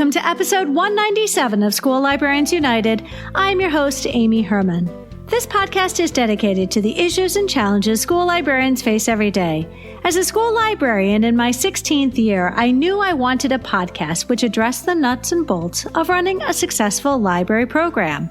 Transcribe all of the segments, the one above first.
welcome to episode 197 of School Librarians United. I'm your host, Amy Herman. This podcast is dedicated to the issues and challenges school librarians face every day. As a school librarian in my 16th year, I knew I wanted a podcast which addressed the nuts and bolts of running a successful library program.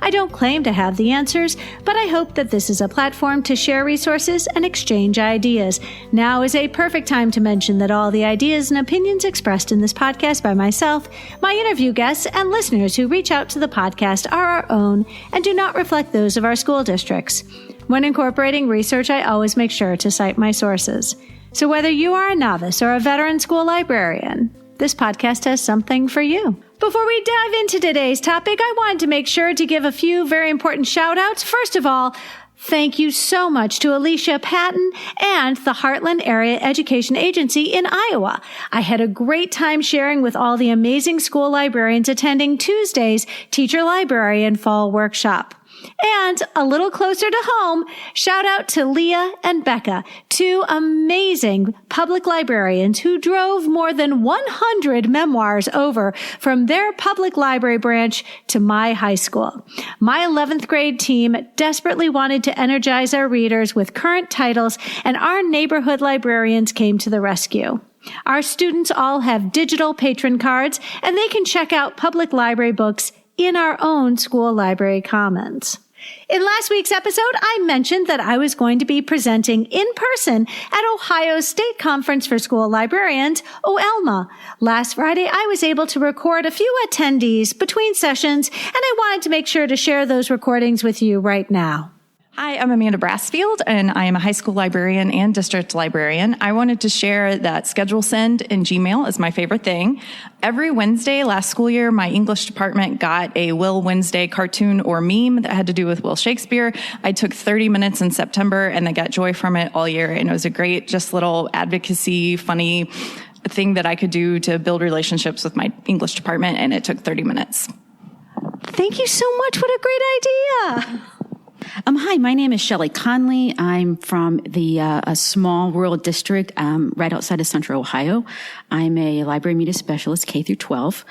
I don't claim to have the answers, but I hope that this is a platform to share resources and exchange ideas. Now is a perfect time to mention that all the ideas and opinions expressed in this podcast by myself, my interview guests, and listeners who reach out to the podcast are our own and do not reflect those of our school districts. When incorporating research, I always make sure to cite my sources. So whether you are a novice or a veteran school librarian, this podcast has something for you. Before we dive into today's topic, I wanted to make sure to give a few very important shout-outs. First of all, thank you so much to Alicia Patton and the Heartland Area Education Agency in Iowa. I had a great time sharing with all the amazing school librarians attending Tuesday's Teacher Librarian Fall Workshop. And a little closer to home, shout out to Leah and Becca, two amazing public librarians who drove more than 100 memoirs over from their public library branch to my high school. My 11th grade team desperately wanted to energize our readers with current titles, and our neighborhood librarians came to the rescue. Our students all have digital patron cards, and they can check out public library books in our own school library commons. In last week's episode, I mentioned that I was going to be presenting in person at Ohio State Conference for School Librarians, OELMA. Last Friday, I was able to record a few attendees between sessions, and I wanted to make sure to share those recordings with you right now. Hi, I'm Amanda Brassfield, and I am a high school librarian and district librarian. I wanted to share that schedule send in Gmail is my favorite thing. Every Wednesday last school year, my English department got a Will Wednesday cartoon or meme that had to do with Will Shakespeare. I took 30 minutes in September, and they got joy from it all year, and it was a great, just little advocacy, funny thing that I could do to build relationships with my English department, and it took 30 minutes. Thank you so much. What a great idea. Hi, my name is Shelley Conley. I'm from a small rural district right outside of Central Ohio. I'm a library media specialist, K through 12.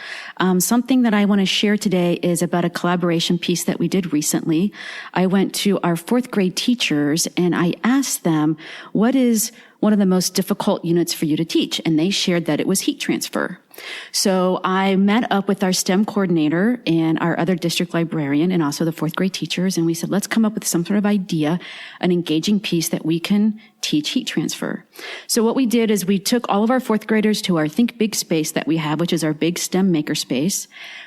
Something that I want to share today is about a collaboration piece that we did recently. I went to our fourth grade teachers and I asked them, what is one of the most difficult units for you to teach? And they shared that it was heat transfer. So I met up with our STEM coordinator and our other district librarian and also the fourth grade teachers. And we said, let's come up with some sort of idea, an engaging piece that we can teach heat transfer. So what we did is we took all of our fourth graders to our Think Big space that we have, which is our big STEM makerspace.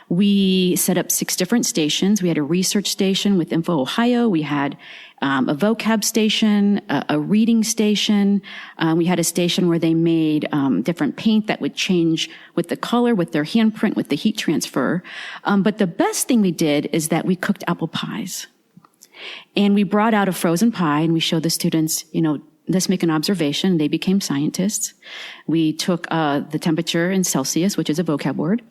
We set up 6 different stations. We had a research station with Info Ohio. We had a vocab station, a reading station. We had a station where they made different paint that would change with the color, with their handprint, with the heat transfer. But the best thing we did is that we cooked apple pies. And we brought out a frozen pie and we showed the students, let's make an observation. They became scientists. We took the temperature in Celsius, which is a vocab word,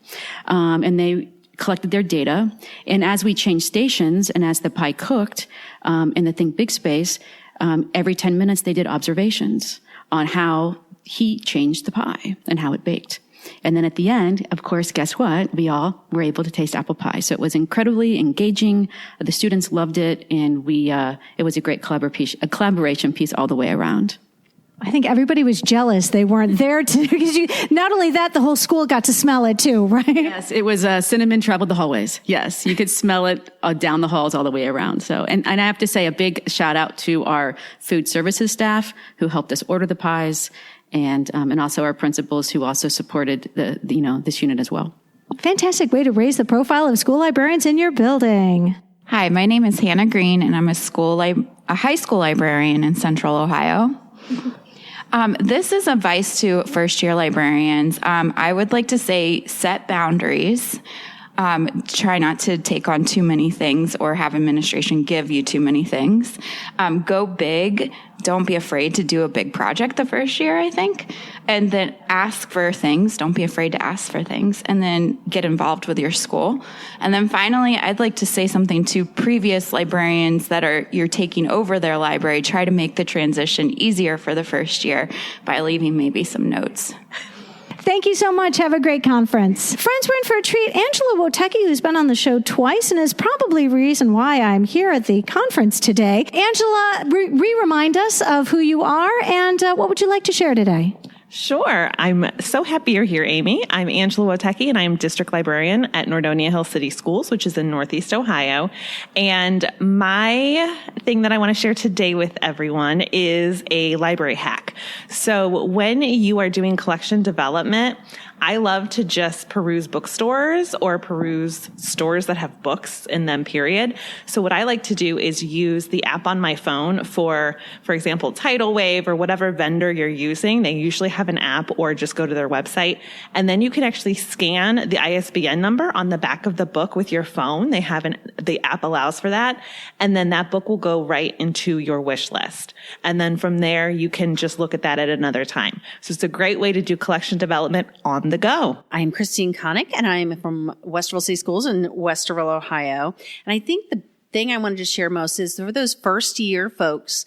and they collected their data. And as we changed stations and as the pie cooked in the Think Big space, every 10 minutes they did observations on how heat changed the pie and how it baked. And then at the end, of course, guess what? We all were able to taste apple pie. So it was incredibly engaging. The students loved it, and it was a great collaboration piece all the way around. I think everybody was jealous they weren't there because not only that, the whole school got to smell it too, right? Yes, it was cinnamon traveled the hallways. Yes, you could smell it down the halls all the way around. So, and I have to say a big shout out to our food services staff who helped us order the pies, and also our principals who also supported this unit as well. Fantastic way to raise the profile of school librarians in your building. Hi, my name is Hannah Green, and I'm a high school librarian in Central Ohio. This is advice to first-year librarians. I would like to say set boundaries. Try not to take on too many things or have administration give you too many things. Go big. Don't be afraid to do a big project the first year, I think. And then ask for things. Don't be afraid to ask for things. And then get involved with your school. And then finally, I'd like to say something to previous librarians that you're taking over their library. Try to make the transition easier for the first year by leaving maybe some notes. Thank you so much. Have a great conference. Friends, we're in for a treat. Angela Wotecki, who's been on the show twice and is probably the reason why I'm here at the conference today. Angela, remind us of who you are and what would you like to share today? Sure. I'm so happy you're here, Amy. I'm Angela Wotecki, and I'm district librarian at Nordonia Hill City Schools, which is in Northeast Ohio. And my thing that I want to share today with everyone is a library hack. So when you are doing collection development, I love to just peruse bookstores or peruse stores that have books in them, period. So what I like to do is use the app on my phone for example, Tidal Wave or whatever vendor you're using. They usually have an app, or just go to their website. And then you can actually scan the ISBN number on the back of the book with your phone. The app allows for that. And then that book will go right into your wish list. And then from there, you can just look at that at another time. So it's a great way to do collection development on the go. I'm Christine Connick, and I'm from Westerville City Schools in Westerville, Ohio. And I think the thing I wanted to share most is for those first year folks,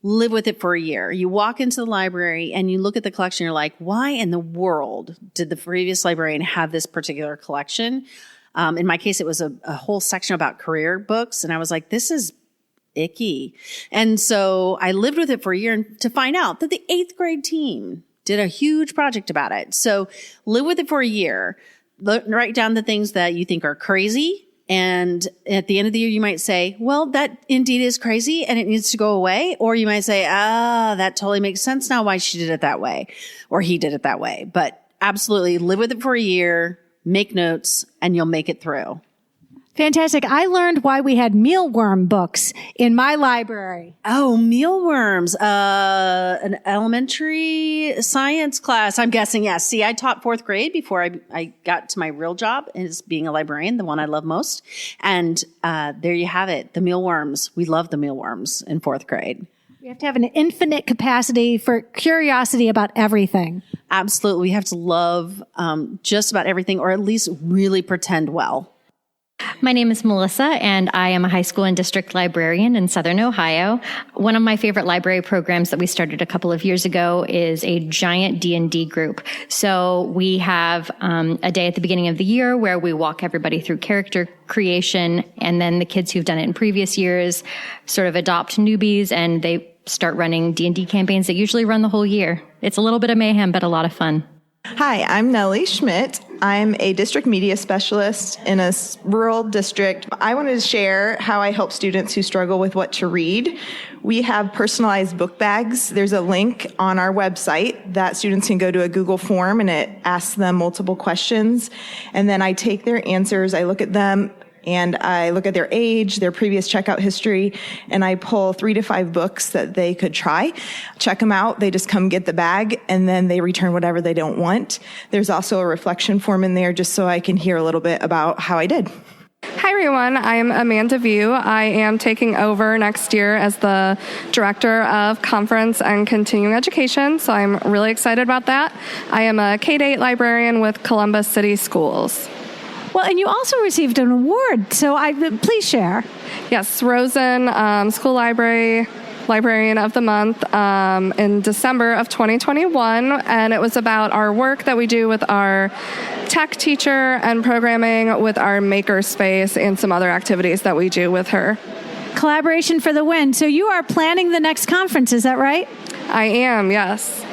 live with it for a year. You walk into the library and you look at the collection, you're like, why in the world did the previous librarian have this particular collection? In my case, it was a whole section about career books. And I was like, this is icky. And so I lived with it for a year to find out that the 8th grade team did a huge project about it. So live with it for a year. Write down the things that you think are crazy. And at the end of the year, you might say, well, that indeed is crazy and it needs to go away. Or you might say, that totally makes sense now why she did it that way or he did it that way. But absolutely live with it for a year, make notes, and you'll make it through. Fantastic. I learned why we had mealworm books in my library. Oh, mealworms. An elementary science class, I'm guessing. Yes. See, I taught 4th grade before I got to my real job as being a librarian, the one I love most. And there you have it. The mealworms. We love the mealworms in 4th grade. We have to have an infinite capacity for curiosity about everything. Absolutely. We have to love just about everything, or at least really pretend well. My name is Melissa, and I am a high school and district librarian in Southern Ohio. One of my favorite library programs that we started a couple of years ago is a giant D&D group. So we have a day at the beginning of the year where we walk everybody through character creation, and then the kids who've done it in previous years sort of adopt newbies, and they start running D&D campaigns that usually run the whole year. It's a little bit of mayhem, but a lot of fun. Hi, I'm Nellie Schmidt. I'm a district media specialist in a rural district. I wanted to share how I help students who struggle with what to read. We have personalized book bags. There's a link on our website that students can go to a Google form, and it asks them multiple questions. And then I take their answers, I look at them, and I look at their age, their previous checkout history, and I pull 3 to 5 books that they could try. Check them out. They just come get the bag, and then they return whatever they don't want. There's also a reflection form in there just so I can hear a little bit about how I did. Hi, everyone. I'm Amanda View. I am taking over next year as the Director of Conference and Continuing Education, so I'm really excited about that. I am a K-8 librarian with Columbus City Schools. Well, and you also received an award, so please share. Yes, Rosen School Librarian of the Month in December of 2021, and it was about our work that we do with our tech teacher and programming with our makerspace and some other activities that we do with her. Collaboration for the win. So you are planning the next conference, is that right? I am, yes.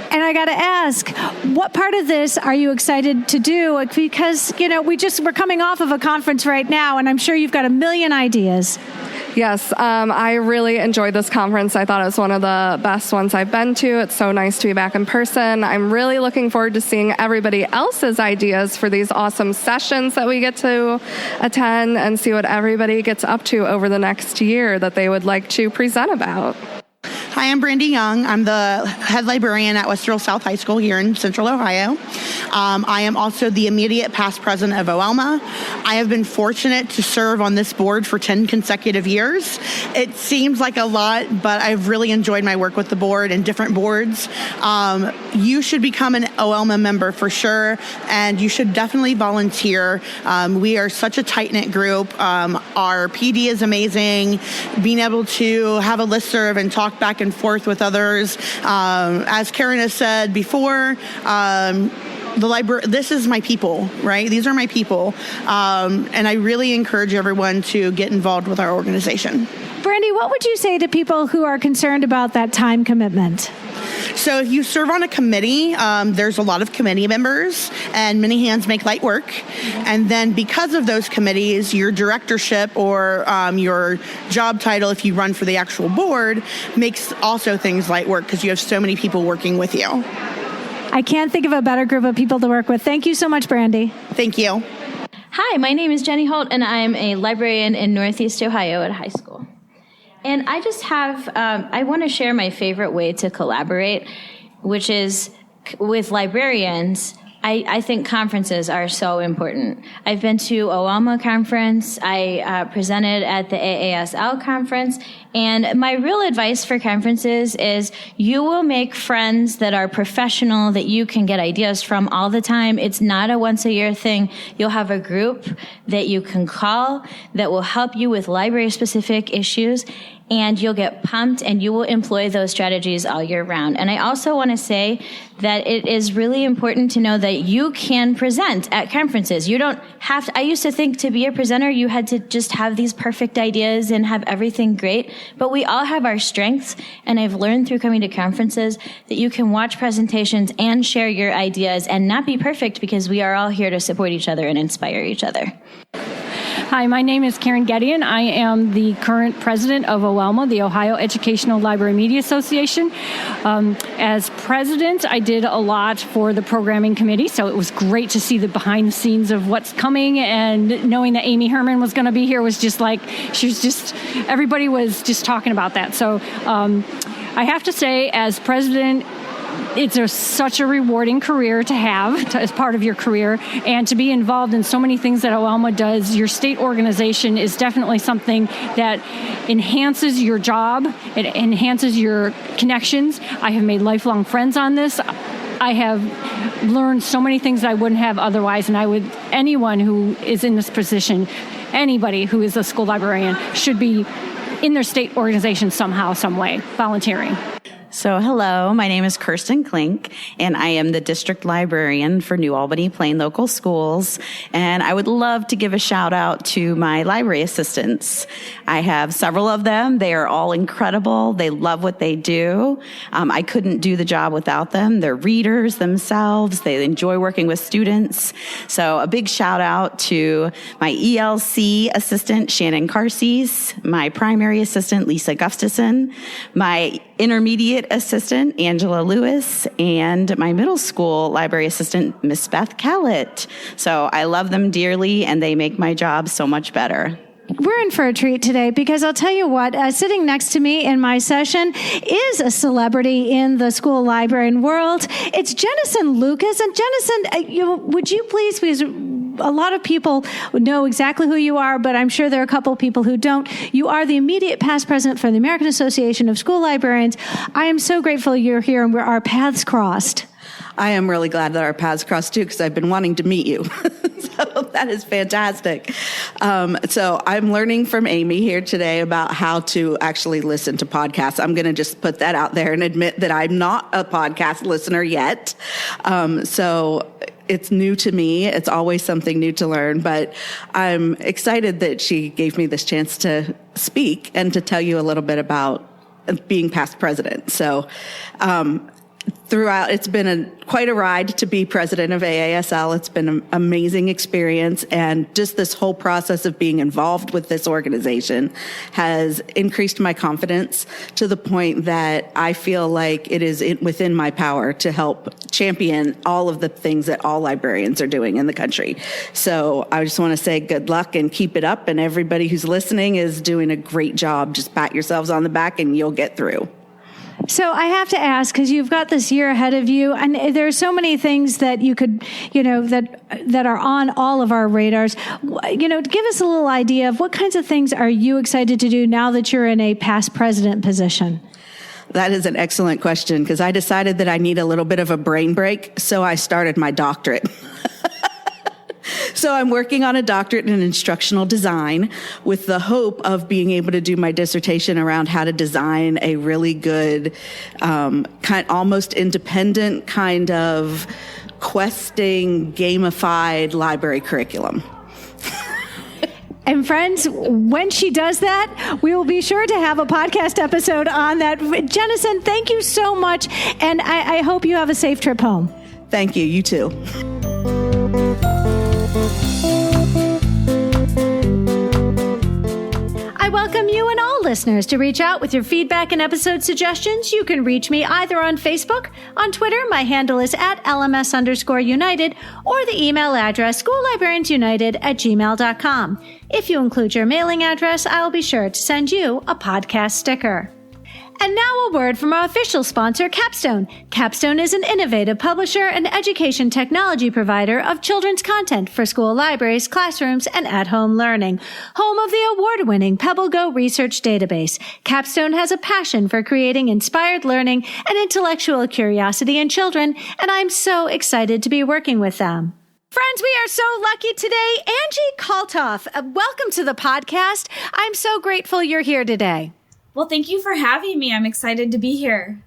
And I got to ask, what part of this are you excited to do? Because, we're coming off of a conference right now, and I'm sure you've got a million ideas. Yes, I really enjoyed this conference. I thought it was one of the best ones I've been to. It's so nice to be back in person. I'm really looking forward to seeing everybody else's ideas for these awesome sessions that we get to attend and see what everybody gets up to over the next year that they would like to present about. Hi, I'm Brandy Young. I'm the head librarian at Westerville South High School here in Central Ohio. I am also the immediate past president of OELMA. I have been fortunate to serve on this board for 10 consecutive years. It seems like a lot, but I've really enjoyed my work with the board and different boards. You should become an OELMA member for sure, and you should definitely volunteer. We are such a tight-knit group. Our PD is amazing. Being able to have a listserv and talk back and forth with others. As Karen has said before, the library, this is my people, right? These are my people. And I really encourage everyone to get involved with our organization. Brandy, what would you say to people who are concerned about that time commitment? So if you serve on a committee, there's a lot of committee members, and many hands make light work. And then because of those committees, your directorship or your job title, if you run for the actual board, makes also things light work because you have so many people working with you. I can't think of a better group of people to work with. Thank you so much, Brandy. Thank you. Hi, my name is Jenny Holt, and I'm a librarian in Northeast Ohio at a high school. And I just have, I want to share my favorite way to collaborate, which is with librarians. I think conferences are so important. I've been to OALMA conference. I presented at the AASL conference. And my real advice for conferences is you will make friends that are professional, that you can get ideas from all the time. It's not a once-a-year thing. You'll have a group that you can call that will help you with library-specific issues, and you'll get pumped, and you will employ those strategies all year round. And I also want to say that it is really important to know that you can present at conferences. You don't have to. I used to think to be a presenter, you had to just have these perfect ideas and have everything great. But we all have our strengths, and I've learned through coming to conferences that you can watch presentations and share your ideas and not be perfect, because we are all here to support each other and inspire each other. Hi, my name is Karen Gedeon. I am the current president of OALMA, the Ohio Educational Library Media Association. As president, I did a lot for the programming committee, so it was great to see the behind the scenes of what's coming, and knowing that Amy Herman was going to be here was just like, everybody was just talking about that. So I have to say, as president, it's such a rewarding career to have as part of your career, and to be involved in so many things that OALMA does. Your state organization is definitely something that enhances your job. It enhances your connections. I have made lifelong friends on this. I have learned so many things I wouldn't have otherwise, and anyone who is in this position, anybody who is a school librarian, should be in their state organization somehow, some way, volunteering. So hello, my name is Kirsten Klink, and I am the district librarian for New Albany Plain Local Schools. And I would love to give a shout out to my library assistants. I have several of them. They are all incredible. They love what they do. I couldn't do the job without them. They're readers themselves. They enjoy working with students. So a big shout out to my ELC assistant, Shannon Carces, my primary assistant, Lisa Gustafson, my intermediate assistant, Angela Lewis, and my middle school library assistant, Miss Beth Callett. So I love them dearly, and they make my job so much better. We're in for a treat today, because I'll tell you what, sitting next to me in my session is a celebrity in the school librarian world. It's Jennison Lucas. And Jennison, would you please, because a lot of people know exactly who you are, but I'm sure there are a couple of people who don't. You are the immediate past president for the American Association of School Librarians. I am so grateful you're here and our paths crossed. I am really glad that our paths crossed too, because I've been wanting to meet you. So that is fantastic. So I'm learning from Amy here today about how to actually listen to podcasts. I'm going to just put that out there and admit that I'm not a podcast listener yet. So it's new to me. It's always something new to learn, but I'm excited that she gave me this chance to speak and to tell you a little bit about being past president. So, throughout, it's been quite a ride to be president of AASL. It's been an amazing experience, and just this whole process of being involved with this organization has increased my confidence to the point that I feel like it is within my power to help champion all of the things that all librarians are doing in the country. So I just want to say good luck and keep it up, and everybody who's listening is doing a great job. Just pat yourselves on the back and you'll get through. So I have to ask, because you've got this year ahead of you, and there are so many things that you could, that are on all of our radars. Give us a little idea of what kinds of things are you excited to do now that you're in a past president position? That is an excellent question, because I decided that I need a little bit of a brain break, so I started my doctorate. So I'm working on a doctorate in instructional design with the hope of being able to do my dissertation around how to design a really good, almost independent kind of questing, gamified library curriculum. And friends, when she does that, we will be sure to have a podcast episode on that. Jennison, thank you so much, and I hope you have a safe trip home. Thank you. You too. I welcome you and all listeners to reach out with your feedback and episode suggestions. You can reach me either on Facebook, on Twitter, my handle is at LMS_United, or the email address schoollibrariansunited@gmail.com. If you include your mailing address, I'll be sure to send you a podcast sticker. And now a word from our official sponsor, Capstone. Capstone is an innovative publisher and education technology provider of children's content for school libraries, classrooms, and at-home learning. Home of the award-winning PebbleGo research database, Capstone has a passion for creating inspired learning and intellectual curiosity in children, and I'm so excited to be working with them. Friends, we are so lucky today. Angie Kalthoff, welcome to the podcast. I'm so grateful you're here today. Well, thank you for having me. I'm excited to be here.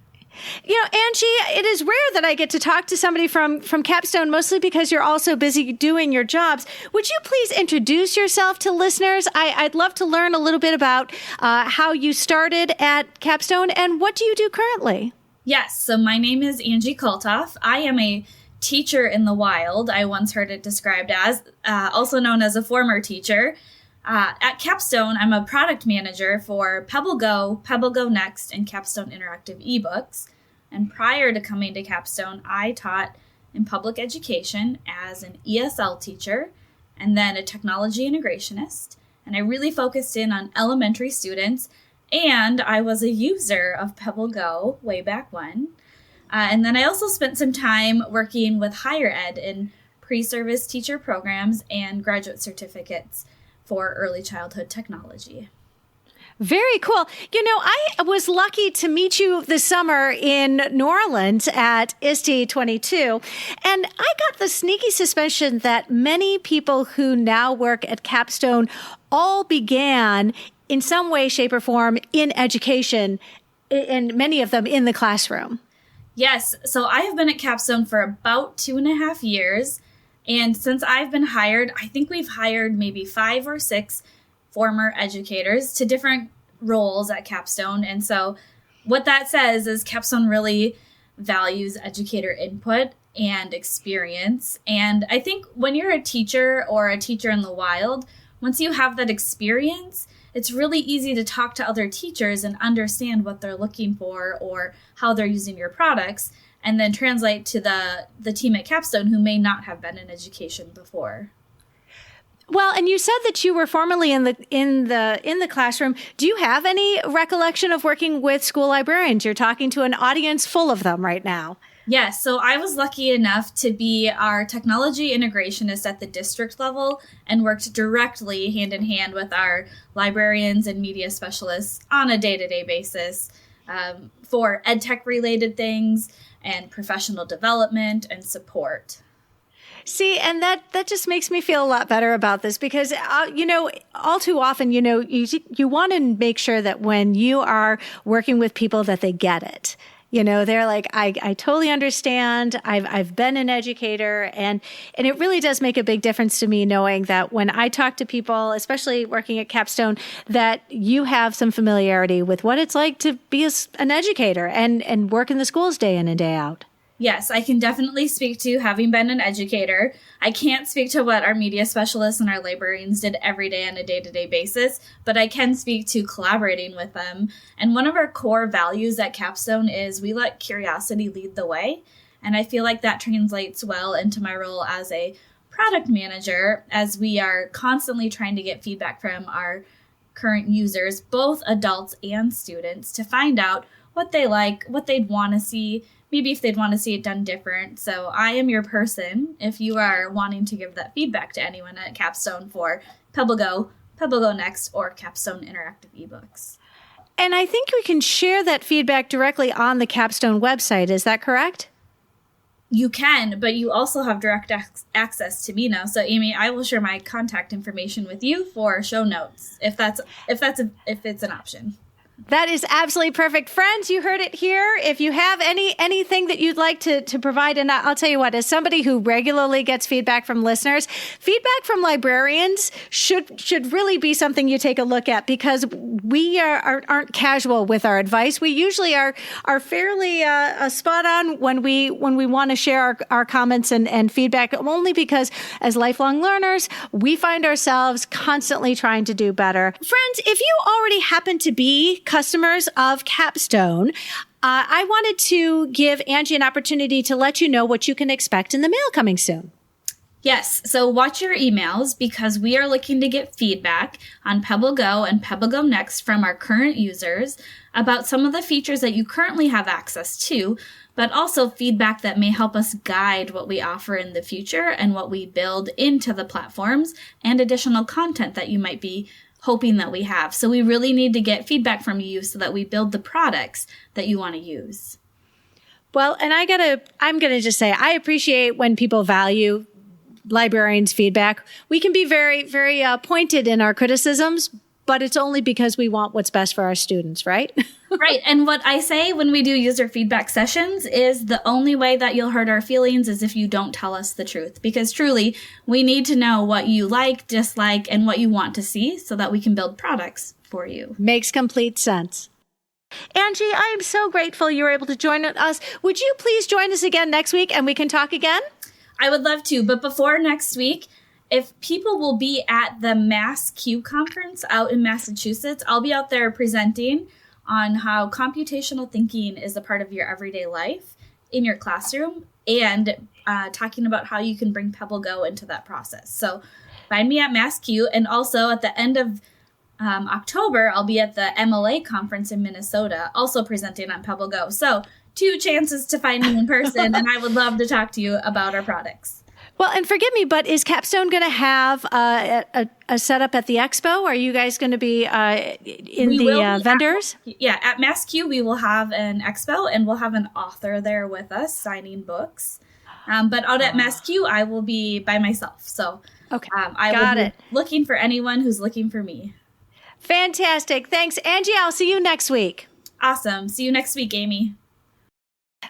You know, Angie, it is rare that I get to talk to somebody from Capstone, mostly because you're also busy doing your jobs. Would you please introduce yourself to listeners? I'd love to learn a little bit about how you started at Capstone and what do you do currently? Yes, so my name is Angie Kalthoff. I am a teacher in the wild. I once heard it described as, also known as a former teacher. At Capstone, I'm a product manager for PebbleGo, PebbleGo Next, and Capstone Interactive eBooks. And prior to coming to Capstone, I taught in public education as an ESL teacher and then a technology integrationist. And I really focused in on elementary students, and I was a user of PebbleGo way back when. And then I also spent some time working with higher ed in pre-service teacher programs and graduate certificates for early childhood technology. Very cool. You know, I was lucky to meet you this summer in New Orleans at ISTE 22, and I got the sneaky suspicion that many people who now work at Capstone all began in some way, shape, or form in education, and many of them in the classroom. Yes, so I have been at Capstone for about 2.5 years. And since I've been hired, I think we've hired maybe 5 or 6 former educators to different roles at Capstone. And so what that says is Capstone really values educator input and experience. And I think when you're a teacher or a teacher in the wild, once you have that experience, it's really easy to talk to other teachers and understand what they're looking for or how they're using your products, and then translate to the team at Capstone who may not have been in education before. Well, and you said that you were formerly in the classroom. Do you have any recollection of working with school librarians? You're talking to an audience full of them right now. Yes, so I was lucky enough to be our technology integrationist at the district level and worked directly hand in hand with our librarians and media specialists on a day-to-day basis for ed tech related things and professional development and support. See, and that just makes me feel a lot better about this because, you know, all too often, you know, you want to make sure that when you are working with people that they get it. You know, they're like, I totally understand. I've been an educator, and it really does make a big difference to me knowing that when I talk to people, especially working at Capstone, that you have some familiarity with what it's like to be an educator and work in the schools day in and day out. Yes, I can definitely speak to having been an educator. I can't speak to what our media specialists and our librarians did every day on a day-to-day basis, but I can speak to collaborating with them. And one of our core values at Capstone is we let curiosity lead the way. And I feel like that translates well into my role as a product manager, as we are constantly trying to get feedback from our current users, both adults and students, to find out what they like, what they'd want to see, maybe if they'd want to see it done different. So I am your person if you are wanting to give that feedback to anyone at Capstone for PebbleGo, PebbleGo Next, or Capstone Interactive eBooks. And I think we can share that feedback directly on the Capstone website. Is that correct? you can, but you also have direct access to me now. So Amy, I will share my contact information with you for show notes if it's an option. That is absolutely perfect. Friends, you heard it here. If you have anything that you'd like to provide, and I'll tell you what, as somebody who regularly gets feedback from listeners, feedback from librarians should really be something you take a look at, because we aren't casual with our advice. We usually are fairly spot on when we want to share our comments and feedback, only because as lifelong learners, we find ourselves constantly trying to do better. Friends, if you already happen to be customers of Capstone, I wanted to give Angie an opportunity to let you know what you can expect in the mail coming soon. Yes, so watch your emails, because we are looking to get feedback on Pebble Go and Pebble Go Next from our current users about some of the features that you currently have access to, but also feedback that may help us guide what we offer in the future and what we build into the platforms, and additional content that you might be hoping that we have. So we really need to get feedback from you so that we build the products that you want to use. Well, and I'm going to just say, I appreciate when people value librarians' feedback. We can be very, very pointed in our criticisms, but it's only because we want what's best for our students, right? Right. And what I say when we do user feedback sessions is the only way that you'll hurt our feelings is if you don't tell us the truth. Because truly, we need to know what you like, dislike, and what you want to see so that we can build products for you. Makes complete sense. Angie, I am so grateful you were able to join us. Would you please join us again next week and we can talk again? I would love to. But before next week, if people will be at the MASQ conference out in Massachusetts, I'll be out there presenting on how computational thinking is a part of your everyday life in your classroom, and talking about how you can bring Pebble Go into that process. So find me at MASQ, and also at the end of October, I'll be at the MLA conference in Minnesota, also presenting on Pebble Go. So 2 chances to find me in person, and I would love to talk to you about our products. Well, and forgive me, but is Capstone going to have a setup at the expo? Are you guys going to be vendors? At MassQ, we will have an expo, and we'll have an author there with us signing books. But out at MassQ, I will be by myself. So I will be looking for anyone who's looking for me. Fantastic. Thanks, Angie. I'll see you next week. Awesome. See you next week, Amy.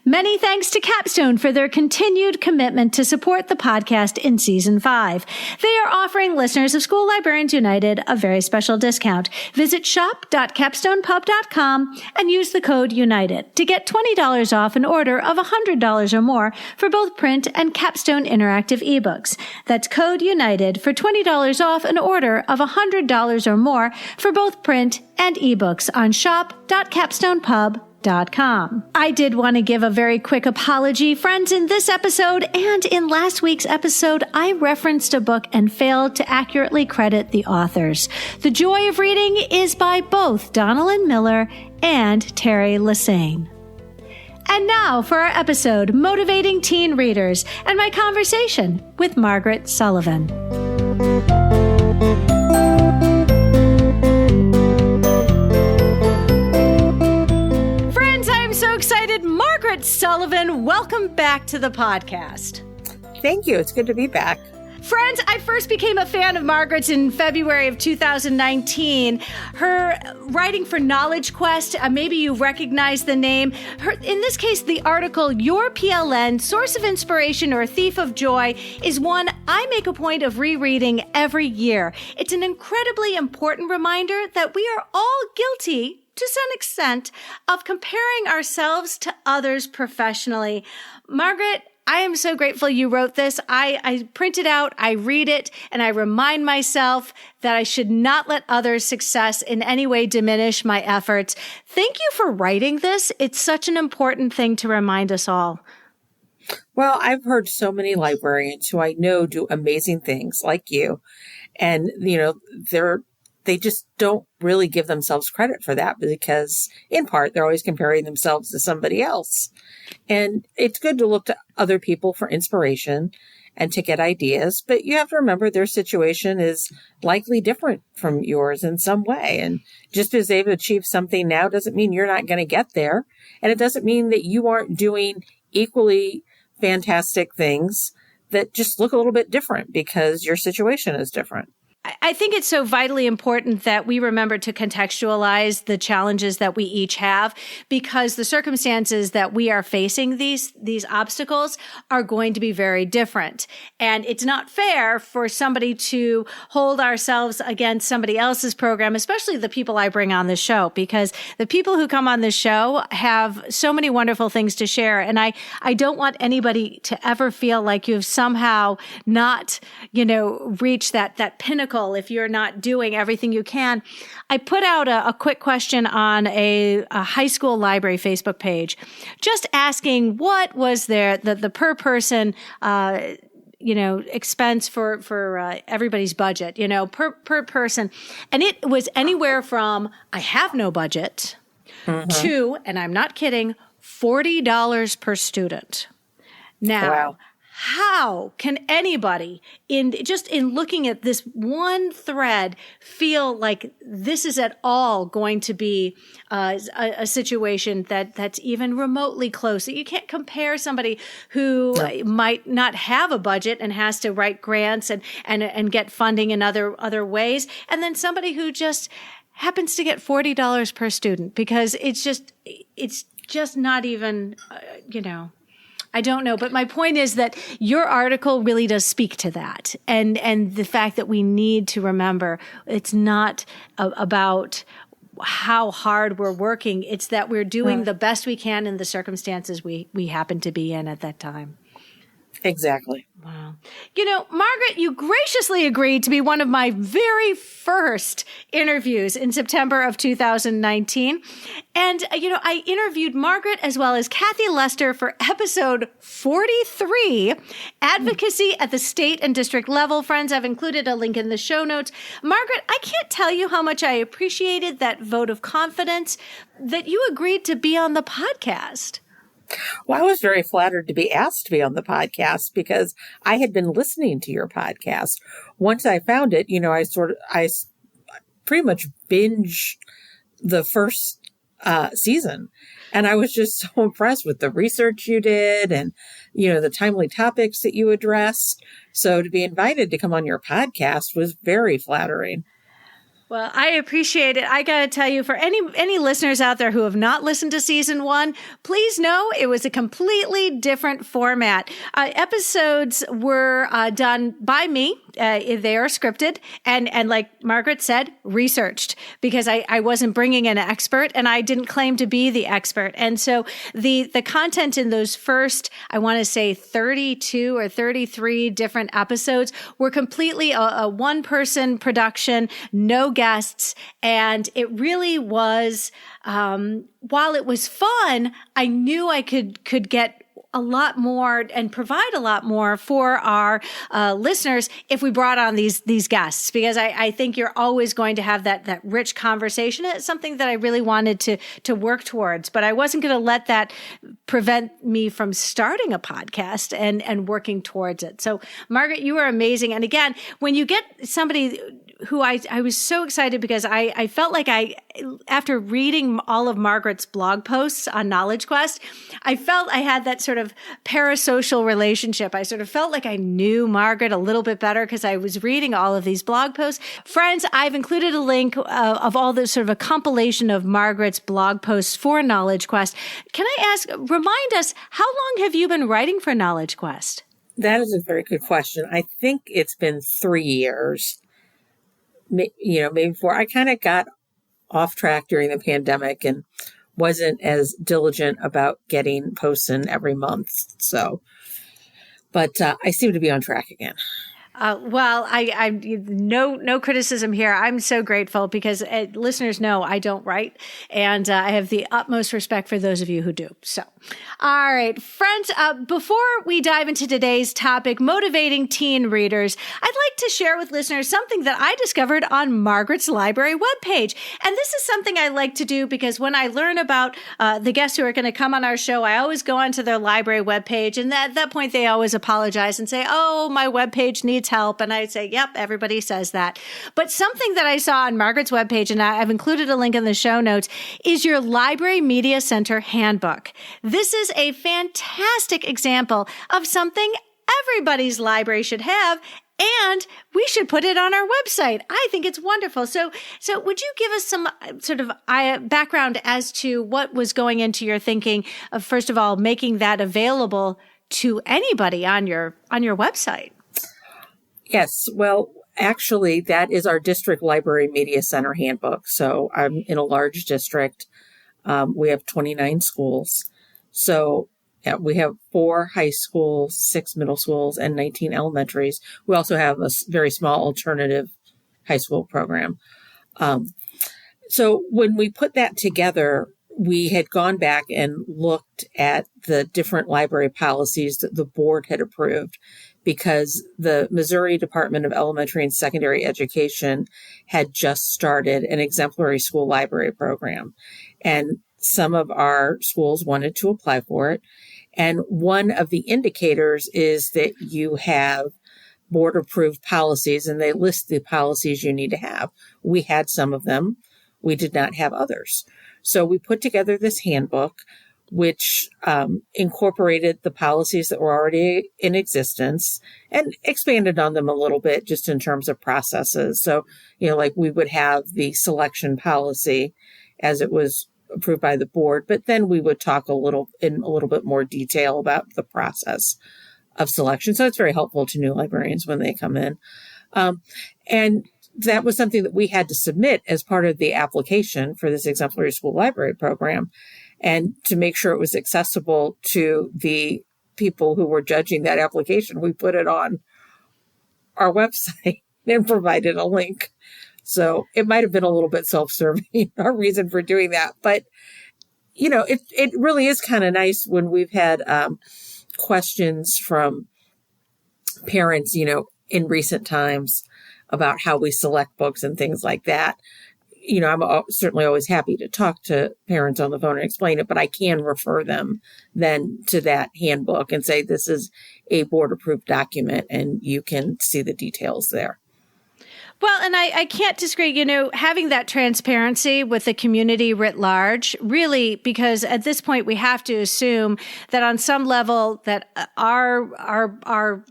Many thanks to Capstone for their continued commitment to support the podcast in Season 5. They are offering listeners of School Librarians United a very special discount. Visit shop.capstonepub.com and use the code UNITED to get $20 off an order of $100 or more for both print and Capstone interactive ebooks. That's code UNITED for $20 off an order of $100 or more for both print and ebooks on shop.capstonepub.com. I did want to give a very quick apology. Friends, in this episode and in last week's episode, I referenced a book and failed to accurately credit the authors. The Joy of Reading is by both Donalyn Miller and Terry Lassane. And now for our episode, Motivating Teen Readers, and my conversation with Margaret Sullivan. Margaret Sullivan, welcome back to the podcast. Thank you. It's good to be back. Friends, I first became a fan of Margaret's in February of 2019. Her writing for Knowledge Quest, maybe you recognize the name. In this case, the article, Your PLN, Source of Inspiration or Thief of Joy, is one I make a point of rereading every year. It's an incredibly important reminder that we are all guilty, to some extent, of comparing ourselves to others professionally. Margaret, I am so grateful you wrote this. I print it out, I read it, and I remind myself that I should not let others' success in any way diminish my efforts. Thank you for writing this. It's such an important thing to remind us all. Well, I've heard so many librarians who I know do amazing things like you. And, they just don't really give themselves credit for that because, in part, they're always comparing themselves to somebody else. And it's good to look to other people for inspiration and to get ideas, but you have to remember their situation is likely different from yours in some way. And just because they've achieved something now doesn't mean you're not going to get there. And it doesn't mean that you aren't doing equally fantastic things that just look a little bit different because your situation is different. I think it's so vitally important that we remember to contextualize the challenges that we each have, because the circumstances that we are facing these obstacles are going to be very different. And it's not fair for somebody to hold ourselves against somebody else's program, especially the people I bring on the show, because the people who come on the show have so many wonderful things to share. And I don't want anybody to ever feel like you've somehow not, reached that pinnacle if you're not doing everything you can. I put out a quick question on a high school library Facebook page, just asking what was the per person, expense for everybody's budget, per person. And it was anywhere from, I have no budget, to, and I'm not kidding, $40 per student. Now, wow. How can anybody in looking at this one thread feel like this is at all going to be a situation that's even remotely close? You can't compare somebody who might not have a budget and has to write grants and get funding in other ways, and then somebody who just happens to get $40 per student, because it's just not even, I don't know. But my point is that your article really does speak to that. And the fact that we need to remember it's not about how hard we're working. It's that we're doing the best we can in the circumstances we happen to be in at that time. Exactly. Wow. Margaret, you graciously agreed to be one of my very first interviews in September of 2019. And, I interviewed Margaret as well as Kathy Lester for episode 43, Advocacy at the state and district level. Friends, I've included a link in the show notes. Margaret, I can't tell you how much I appreciated that vote of confidence that you agreed to be on the podcast. Well, I was very flattered to be asked to be on the podcast because I had been listening to your podcast. Once I found it, I pretty much binged the first season. And I was just so impressed with the research you did and, the timely topics that you addressed. So to be invited to come on your podcast was very flattering. Well, I appreciate it. I got to tell you, for any listeners out there who have not listened to season 1, please know it was a completely different format. Episodes were done by me. They are scripted and like Margaret said, researched, because I wasn't bringing in an expert and I didn't claim to be the expert. And so the content in those first, I want to say 32 or 33 different episodes were completely a one-person production, no guests. And it really was, while it was fun, I knew I could get a lot more and provide a lot more for our listeners if we brought on these guests, because I think you're always going to have that rich conversation. It's something that I really wanted to work towards, but I wasn't going to let that prevent me from starting a podcast and working towards it. So Margaret, you are amazing. And again, when you get somebody who I was so excited, because I felt like after reading all of Margaret's blog posts on Knowledge Quest, I felt I had that sort of parasocial relationship. I sort of felt like I knew Margaret a little bit better because I was reading all of these blog posts. Friends, I've included a link of all this sort of a compilation of Margaret's blog posts for Knowledge Quest. Can I remind us, how long have you been writing for Knowledge Quest? That is a very good question. I think it's been 3 years. Maybe 4. I kind of got off track during the pandemic and wasn't as diligent about getting posts in every month. So, but I seem to be on track again. Well, I no criticism here. I'm so grateful because listeners know I don't write, and I have the utmost respect for those of you who do. So, all right, friends, before we dive into today's topic, motivating teen readers, I'd like to share with listeners something that I discovered on Margaret's library webpage. And this is something I like to do because when I learn about the guests who are going to come on our show, I always go onto their library webpage, and at that point, they always apologize and say, "Oh, my webpage needs needs help. And I'd say, yep, everybody says that. But something that I saw on Margaret's webpage, and I've included a link in the show notes, is your Library Media Center handbook. This is a fantastic example of something everybody's library should have, and we should put it on our website. I think it's wonderful. So would you give us some sort of background as to what was going into your thinking of, first of all, making that available to anybody on your website? Yes. Well, actually, that is our district library media center handbook. So I'm in a large district. We have 29 schools. So yeah, we have 4 high schools, 6 middle schools, and 19 elementaries. We also have a very small alternative high school program. So when we put that together, we had gone back and looked at the different library policies that the board had approved, because the Missouri Department of Elementary and Secondary Education had just started an exemplary school library program. And some of our schools wanted to apply for it. And one of the indicators is that you have board approved policies, and they list the policies you need to have. We had some of them. We did not have others. So we put together this handbook, which incorporated the policies that were already in existence and expanded on them a little bit just in terms of processes. So, like we would have the selection policy as it was approved by the board, but then we would talk in a little bit more detail about the process of selection. So it's very helpful to new librarians when they come in. And that was something that we had to submit as part of the application for this exemplary school library program. And to make sure it was accessible to the people who were judging that application, we put it on our website and provided a link. So it might have been a little bit self-serving, our reason for doing that. But, it really is kind of nice when we've had questions from parents, in recent times about how we select books and things like that. I'm certainly always happy to talk to parents on the phone and explain it, but I can refer them then to that handbook and say, this is a board approved document and you can see the details there. Well, and I can't disagree, having that transparency with the community writ large, really, because at this point we have to assume that on some level that our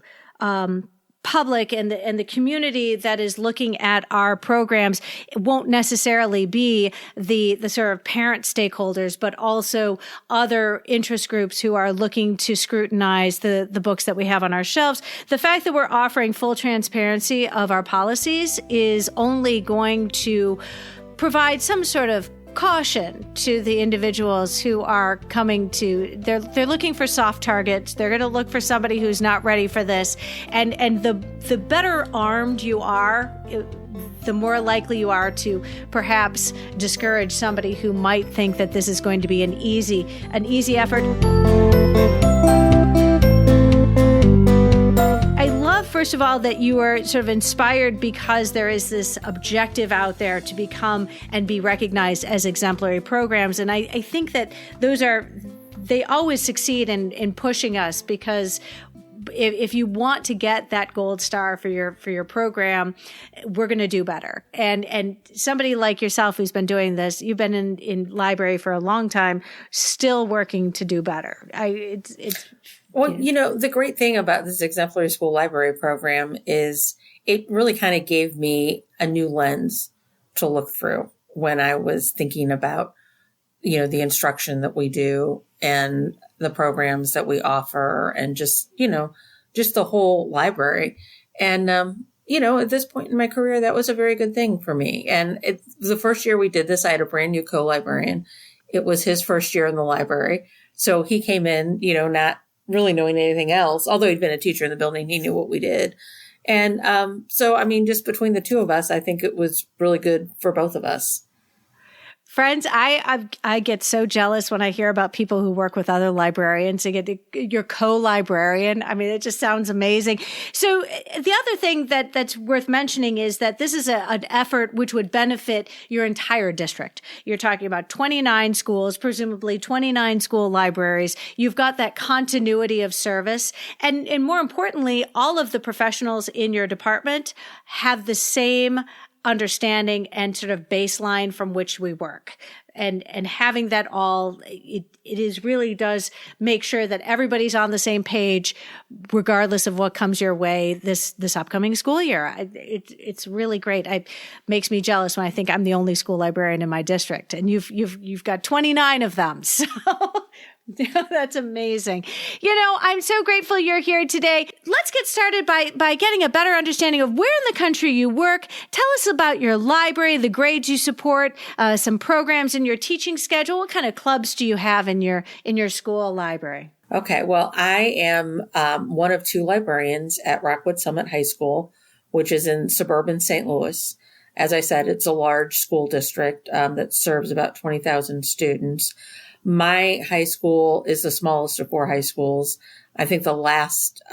public and the community that is looking at our programs won't necessarily be the sort of parent stakeholders, but also other interest groups who are looking to scrutinize the books that we have on our shelves. The fact that we're offering full transparency of our policies is only going to provide some sort of caution to the individuals who are coming to, they're looking for soft targets. They're going to look for somebody who's not ready for this. And the better armed you are, the more likely you are to perhaps discourage somebody who might think that this is going to be an easy effort. I love, first of all, that you are sort of inspired because there is this objective out there to become and be recognized as exemplary programs. And I think that they always succeed in pushing us, because if you want to get that gold star for your program, we're going to do better. And somebody like yourself who's been doing this, you've been in library for a long time, still working to do better. Well, the great thing about this exemplary school library program is it really kind of gave me a new lens to look through when I was thinking about, the instruction that we do and the programs that we offer and just the whole library. And, at this point in my career, that was a very good thing for me. And the first year we did this, I had a brand new co-librarian. It was his first year in the library. So he came in, not really knowing anything else, although he'd been a teacher in the building, he knew what we did. And just between the two of us, I think it was really good for both of us. Friends, I get so jealous when I hear about people who work with other librarians. You get your co-librarian. I mean, it just sounds amazing. So the other thing that's worth mentioning is that this is an effort which would benefit your entire district. You're talking about 29 schools, presumably 29 school libraries. You've got that continuity of service. And more importantly, all of the professionals in your department have the same understanding and sort of baseline from which we work. And having that all, it is really does make sure that everybody's on the same page, regardless of what comes your way this upcoming school year. It's really great. It makes me jealous when I think I'm the only school librarian in my district, and you've got 29 of them. So that's amazing. I'm so grateful you're here today. Let's get started by getting a better understanding of where in the country you work. Tell us about your library, the grades you support, some programs in your teaching schedule. What kind of clubs do you have in your school library? Okay, well, I am one of 2 librarians at Rockwood Summit High School, which is in suburban St. Louis. As I said, it's a large school district that serves about 20,000 students. My high school is the smallest of 4 high schools. I think the last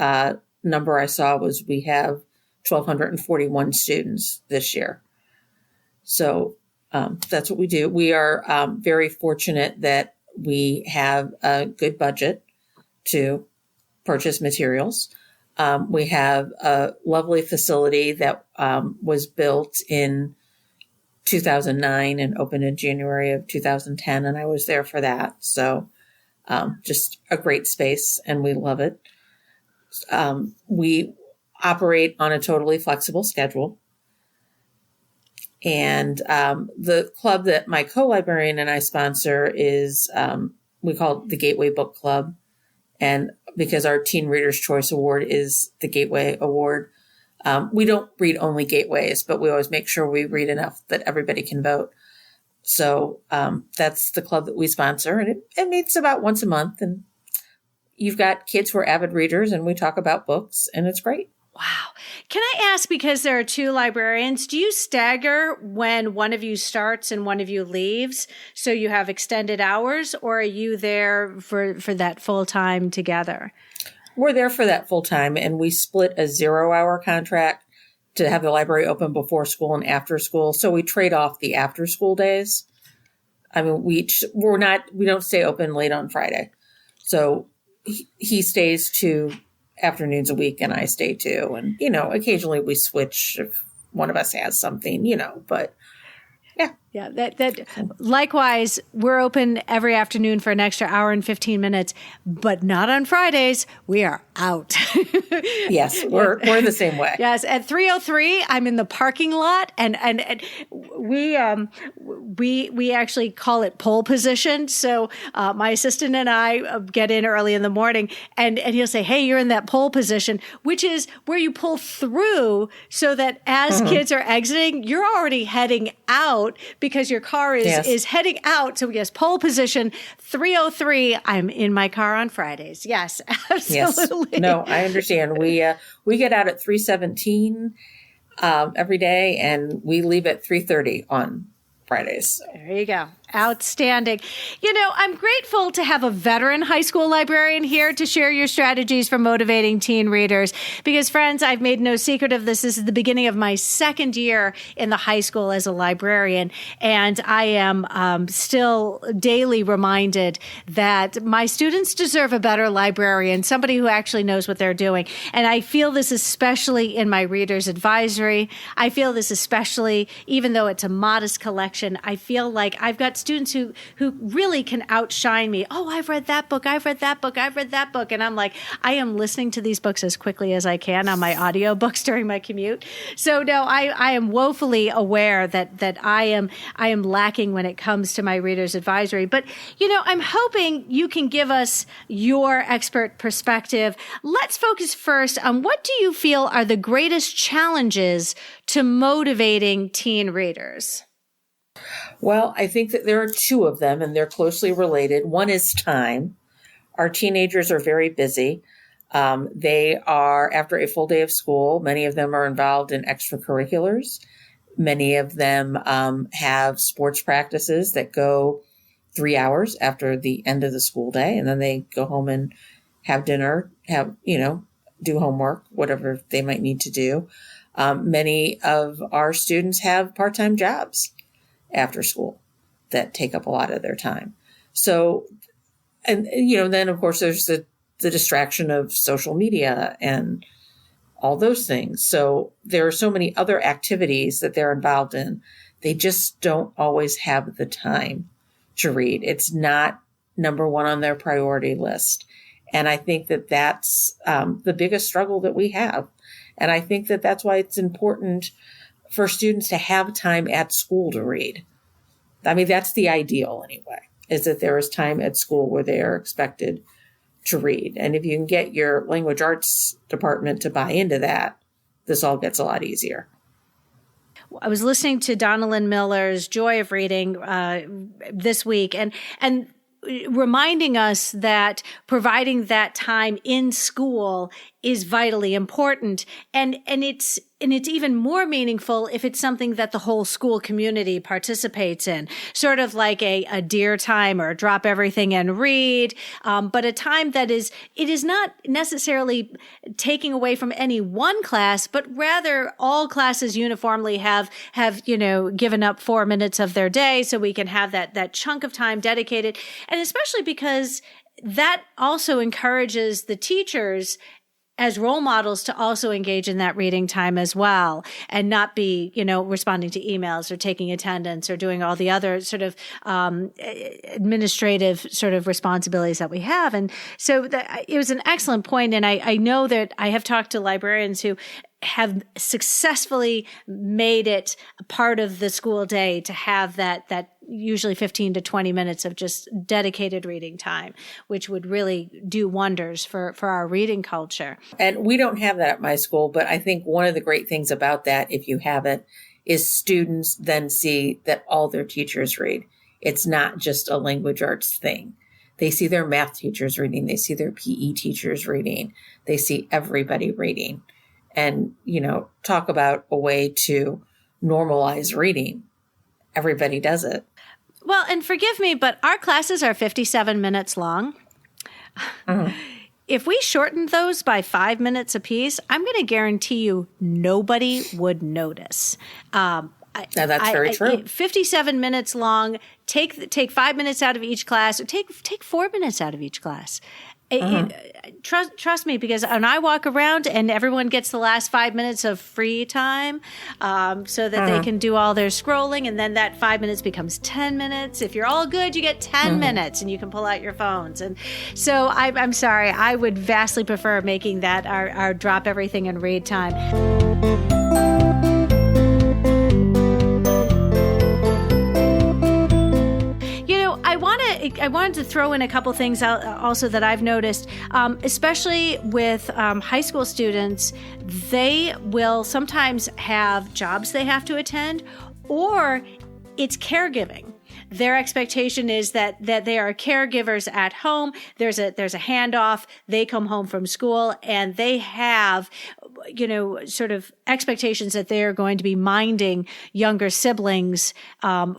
number I saw was we have 1,241 students this year. So that's what we do. We are very fortunate that we have a good budget to purchase materials. We have a lovely facility that was built in 2009 and opened in January of 2010. And I was there for that. So just a great space, and we love it. We operate on a totally flexible schedule. And the club that my co-librarian and I sponsor is, we call it the Gateway Book Club. And because our Teen Reader's Choice Award is the Gateway Award, we don't read only gateways, but we always make sure we read enough that everybody can vote. So that's the club that we sponsor, and it meets about once a month. And you've got kids who are avid readers, and we talk about books, and it's great. Wow. Can I ask, because there are 2 librarians, do you stagger when one of you starts and one of you leaves, so you have extended hours, or are you there for that full time together? We're there for that full time, and we split a 0-hour contract to have the library open before school and after school. So we trade off the after school days. I mean, we don't stay open late on Friday. So he stays 2 afternoons a week, and I stay 2. And, occasionally we switch if one of us has something, but yeah. Yeah, that likewise, we're open every afternoon for an extra hour and 15 minutes, but not on Fridays. We are out. Yes, we're the same way. Yes, at 3:03, I'm in the parking lot, and we actually call it pole position. So my assistant and I get in early in the morning, and he'll say, "Hey, you're in that pole position," which is where you pull through so that as kids are exiting, you're already heading out, because your car is heading out. So yes, pole position, 3:03. I'm in my car on Fridays. Yes, absolutely. Yes. No, I understand. We get out at 3:17 every day, and we leave at 3:30 on Fridays. There you go. Outstanding. I'm grateful to have a veteran high school librarian here to share your strategies for motivating teen readers. Because, friends, I've made no secret of this. This is the beginning of my 2nd year in the high school as a librarian. And I am still daily reminded that my students deserve a better librarian, somebody who actually knows what they're doing. And I feel this especially in my reader's advisory. I feel this especially, even though it's a modest collection, I feel like I've got students who really can outshine me. Oh, I've read that book. I've read that book. I've read that book. And I'm like, I am listening to these books as quickly as I can on my audiobooks during my commute. So no, I am woefully aware that I am lacking when it comes to my reader's advisory. But, I'm hoping you can give us your expert perspective. Let's focus first on what do you feel are the greatest challenges to motivating teen readers? Well, I think that there are 2 of them, and they're closely related. One is time. Our teenagers are very busy. They are, after a full day of school, many of them are involved in extracurriculars. Many of them have sports practices that go 3 hours after the end of the school day, and then they go home and have dinner, do homework, whatever they might need to do. Many of our students have part-time jobs after school that take up a lot of their time. So, and then of course there's the distraction of social media and all those things. So there are so many other activities that they're involved in. They just don't always have the time to read. It's not number one on their priority list. And I think that that's the biggest struggle that we have. And I think that that's why it's important for students to have time at school to read. I mean, that's the ideal anyway, is that there is time at school where they are expected to read. And if you can get your language arts department to buy into that, this all gets a lot easier. I was listening to Donalyn Miller's Joy of Reading this week, and reminding us that providing that time in school is vitally important. And it's even more meaningful if it's something that the whole school community participates in, sort of like a dear time or drop everything and read. But a time that it is not necessarily taking away from any one class, but rather all classes uniformly have given up 4 minutes of their day so we can have that chunk of time dedicated. And especially because that also encourages the teachers as role models to also engage in that reading time as well, and not be, responding to emails or taking attendance or doing all the other sort of administrative sort of responsibilities that we have. And so it was an excellent point. And I know that I have talked to librarians who have successfully made it a part of the school day to have that usually 15 to 20 minutes of just dedicated reading time, which would really do wonders for our reading culture. And we don't have that at my school, but I think one of the great things about that, if you have it, is students then see that all their teachers read. It's not just a language arts thing. They see their math teachers reading. They see their PE teachers reading. They see everybody reading. And, talk about a way to normalize reading. Everybody does it. Well, and forgive me, but our classes are 57 minutes long. Mm-hmm. If we shortened those by 5 minutes apiece, I'm going to guarantee you nobody would notice. That's very true. 57 minutes long. Take 5 minutes out of each class, or take 4 minutes out of each class. Trust me, because when I walk around and everyone gets the last 5 minutes of free time, so that they can do all their scrolling, and then that 5 minutes becomes 10 minutes. If you're all good, you get 10 minutes, and you can pull out your phones. And so I'm sorry, I would vastly prefer making that our drop everything and read time. I wanted to throw in a couple things out also that I've noticed, especially with high school students. They will sometimes have jobs they have to attend, or it's caregiving. Their expectation is that they are caregivers at home. There's a handoff. They come home from school and they have, sort of expectations that they are going to be minding younger siblings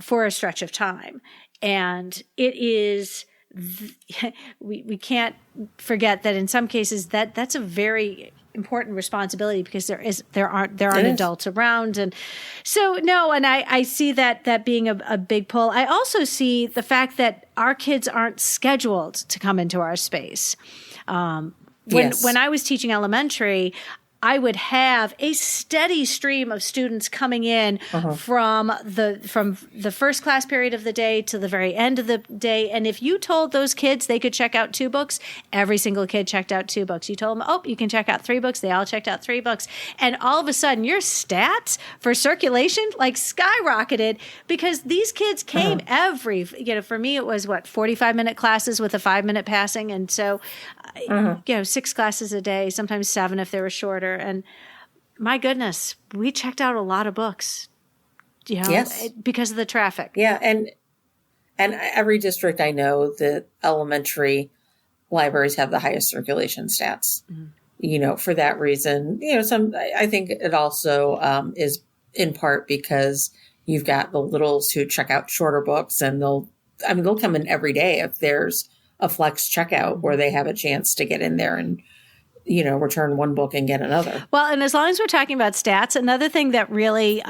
for a stretch of time. And it is, we can't forget that in some cases that's a very important responsibility, because there aren't adults around. And so, no, and I see that being a big pull. I also see the fact that our kids aren't scheduled to come into our space. When I was teaching elementary, I would have a steady stream of students coming in from the first class period of the day to the very end of the day. And if you told those kids they could check out 2 books, every single kid checked out 2 books. You told them, you can check out 3 books. They all checked out 3 books. And all of a sudden your stats for circulation skyrocketed, because these kids came for me, it was 45-minute classes with a 5-minute passing. And so, 6 classes a day, sometimes 7 if they were shorter. And my goodness, we checked out a lot of books, because of the traffic. Yeah. And every district, I know that elementary libraries have the highest circulation stats, for that reason. I think it also is in part because you've got the littles who check out shorter books, and they'll come in every day if there's a flex checkout where they have a chance to get in there and, return one book and get another. Well, and as long as we're talking about stats, another thing that really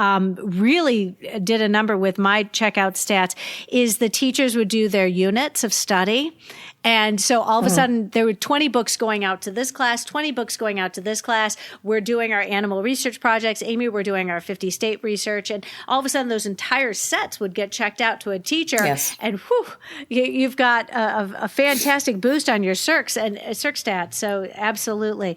did a number with my checkout stats is the teachers would do their units of study. And so all of a sudden there were 20 books going out to this class, 20 books going out to this class. We're doing our animal research projects. Amy, we're doing our 50 state research. And all of a sudden those entire sets would get checked out to a teacher. Yes. And you've got a fantastic boost on your circs and circ stats. So absolutely.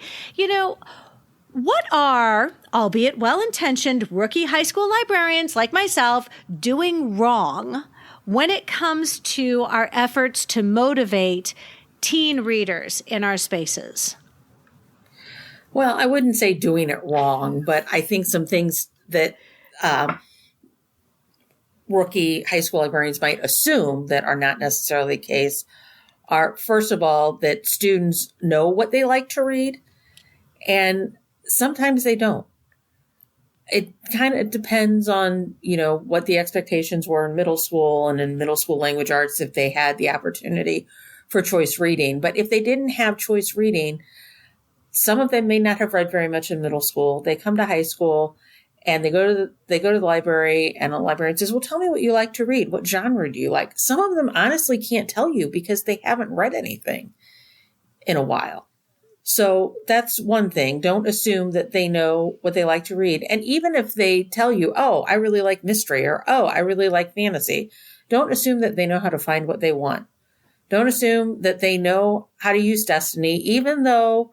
What are, albeit well-intentioned, rookie high school librarians like myself doing wrong when it comes to our efforts to motivate teen readers in our spaces? Well, I wouldn't say doing it wrong, but I think some things that rookie high school librarians might assume that are not necessarily the case are, first of all, that students know what they like to read, and sometimes they don't. It kind of depends on, what the expectations were in middle school and in middle school language arts if they had the opportunity for choice reading. But if they didn't have choice reading, some of them may not have read very much in middle school. They come to high school and they go to the library, and a librarian says, well, tell me what you like to read. What genre do you like? Some of them honestly can't tell you because they haven't read anything in a while. So that's one thing. Don't assume that they know what they like to read. And even if they tell you, oh, I really like mystery, or, oh, I really like fantasy, don't assume that they know how to find what they want. Don't assume that they know how to use Destiny, even though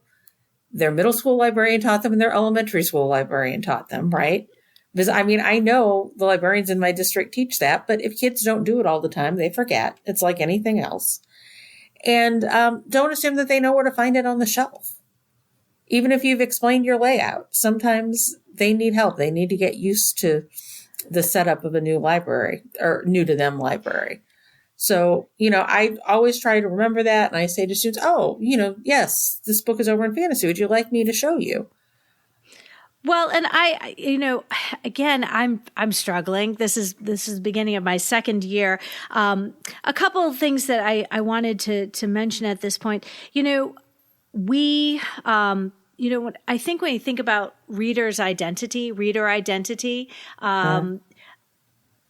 their middle school librarian taught them and their elementary school librarian taught them, right? Because, I know the librarians in my district teach that, but if kids don't do it all the time, they forget. It's like anything else. And don't assume that they know where to find it on the shelf. Even if you've explained your layout, sometimes they need help. They need to get used to the setup of a new library or new to them library. So, I always try to remember that. And I say to students, oh, yes, this book is over in fantasy. Would you like me to show you? Well, and again, I'm struggling. This is the beginning of my second year. A couple of things that I wanted to mention at this point. I think when you think about reader identity,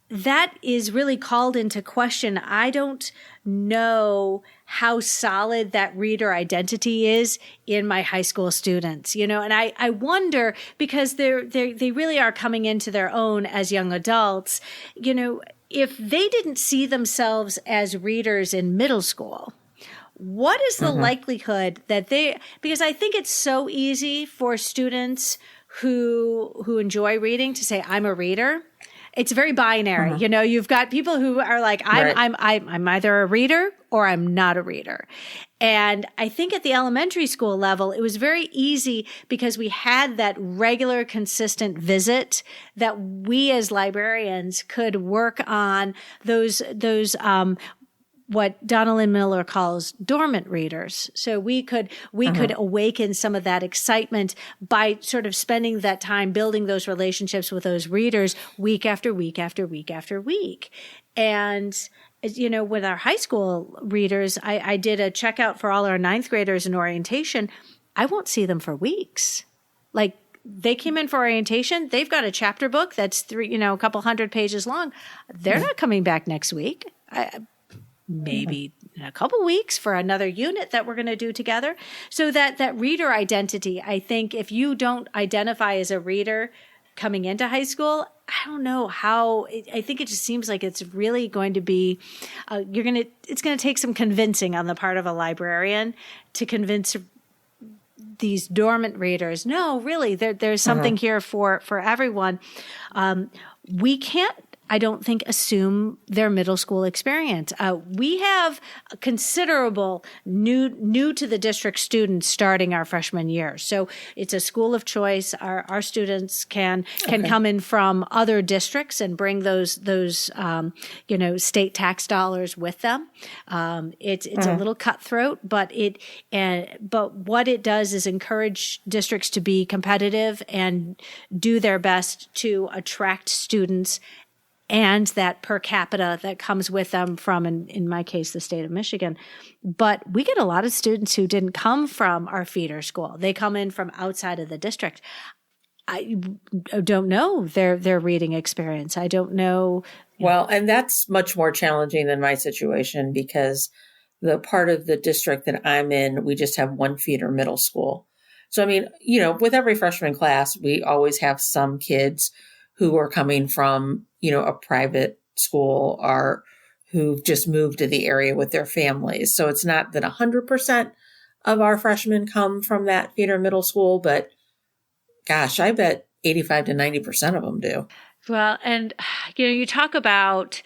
that is really called into question. I don't know how solid that reader identity is in my high school students, and I wonder, because they really are coming into their own as young adults, if they didn't see themselves as readers in middle school, what is the likelihood that because I think it's so easy for students who enjoy reading to say, I'm a reader. It's very binary. You've got people who are like, I'm either a reader or I'm not a reader. And I think at the elementary school level, it was very easy because we had that regular, consistent visit that we as librarians could work on those what Donald Miller calls dormant readers. So we could awaken some of that excitement by sort of spending that time building those relationships with those readers week after week after week after week. And, with our high school readers, I did a checkout for all our ninth graders in orientation. I won't see them for weeks. Like, they came in for orientation. They've got a chapter book that's a couple hundred pages long. They're not coming back next week. Maybe in a couple weeks for another unit that we're going to do together. So that reader identity, I think if you don't identify as a reader coming into high school, I don't know how, I think it just seems like it's really going to be, it's going to take some convincing on the part of a librarian to convince these dormant readers. No, really, there's something here for everyone. We can't I don't think, assume their middle school experience. We have a considerable new to the district students starting our freshman year. So it's a school of choice. Our students can come in from other districts and bring those state tax dollars with them. It's a little cutthroat, but what it does is encourage districts to be competitive and do their best to attract students and that per capita that comes with them from, in my case, the state of Michigan. But we get a lot of students who didn't come from our feeder school. They come in from outside of the district. I don't know their reading experience. I don't know. Well, and that's much more challenging than my situation because the part of the district that I'm in, we just have one feeder middle school. So, I mean, with every freshman class, we always have some kids who are coming from, a private school or who've just moved to the area with their families. So it's not that 100% of our freshmen come from that feeder middle school, but gosh, I bet 85 to 90% of them do. Well, and, you talk about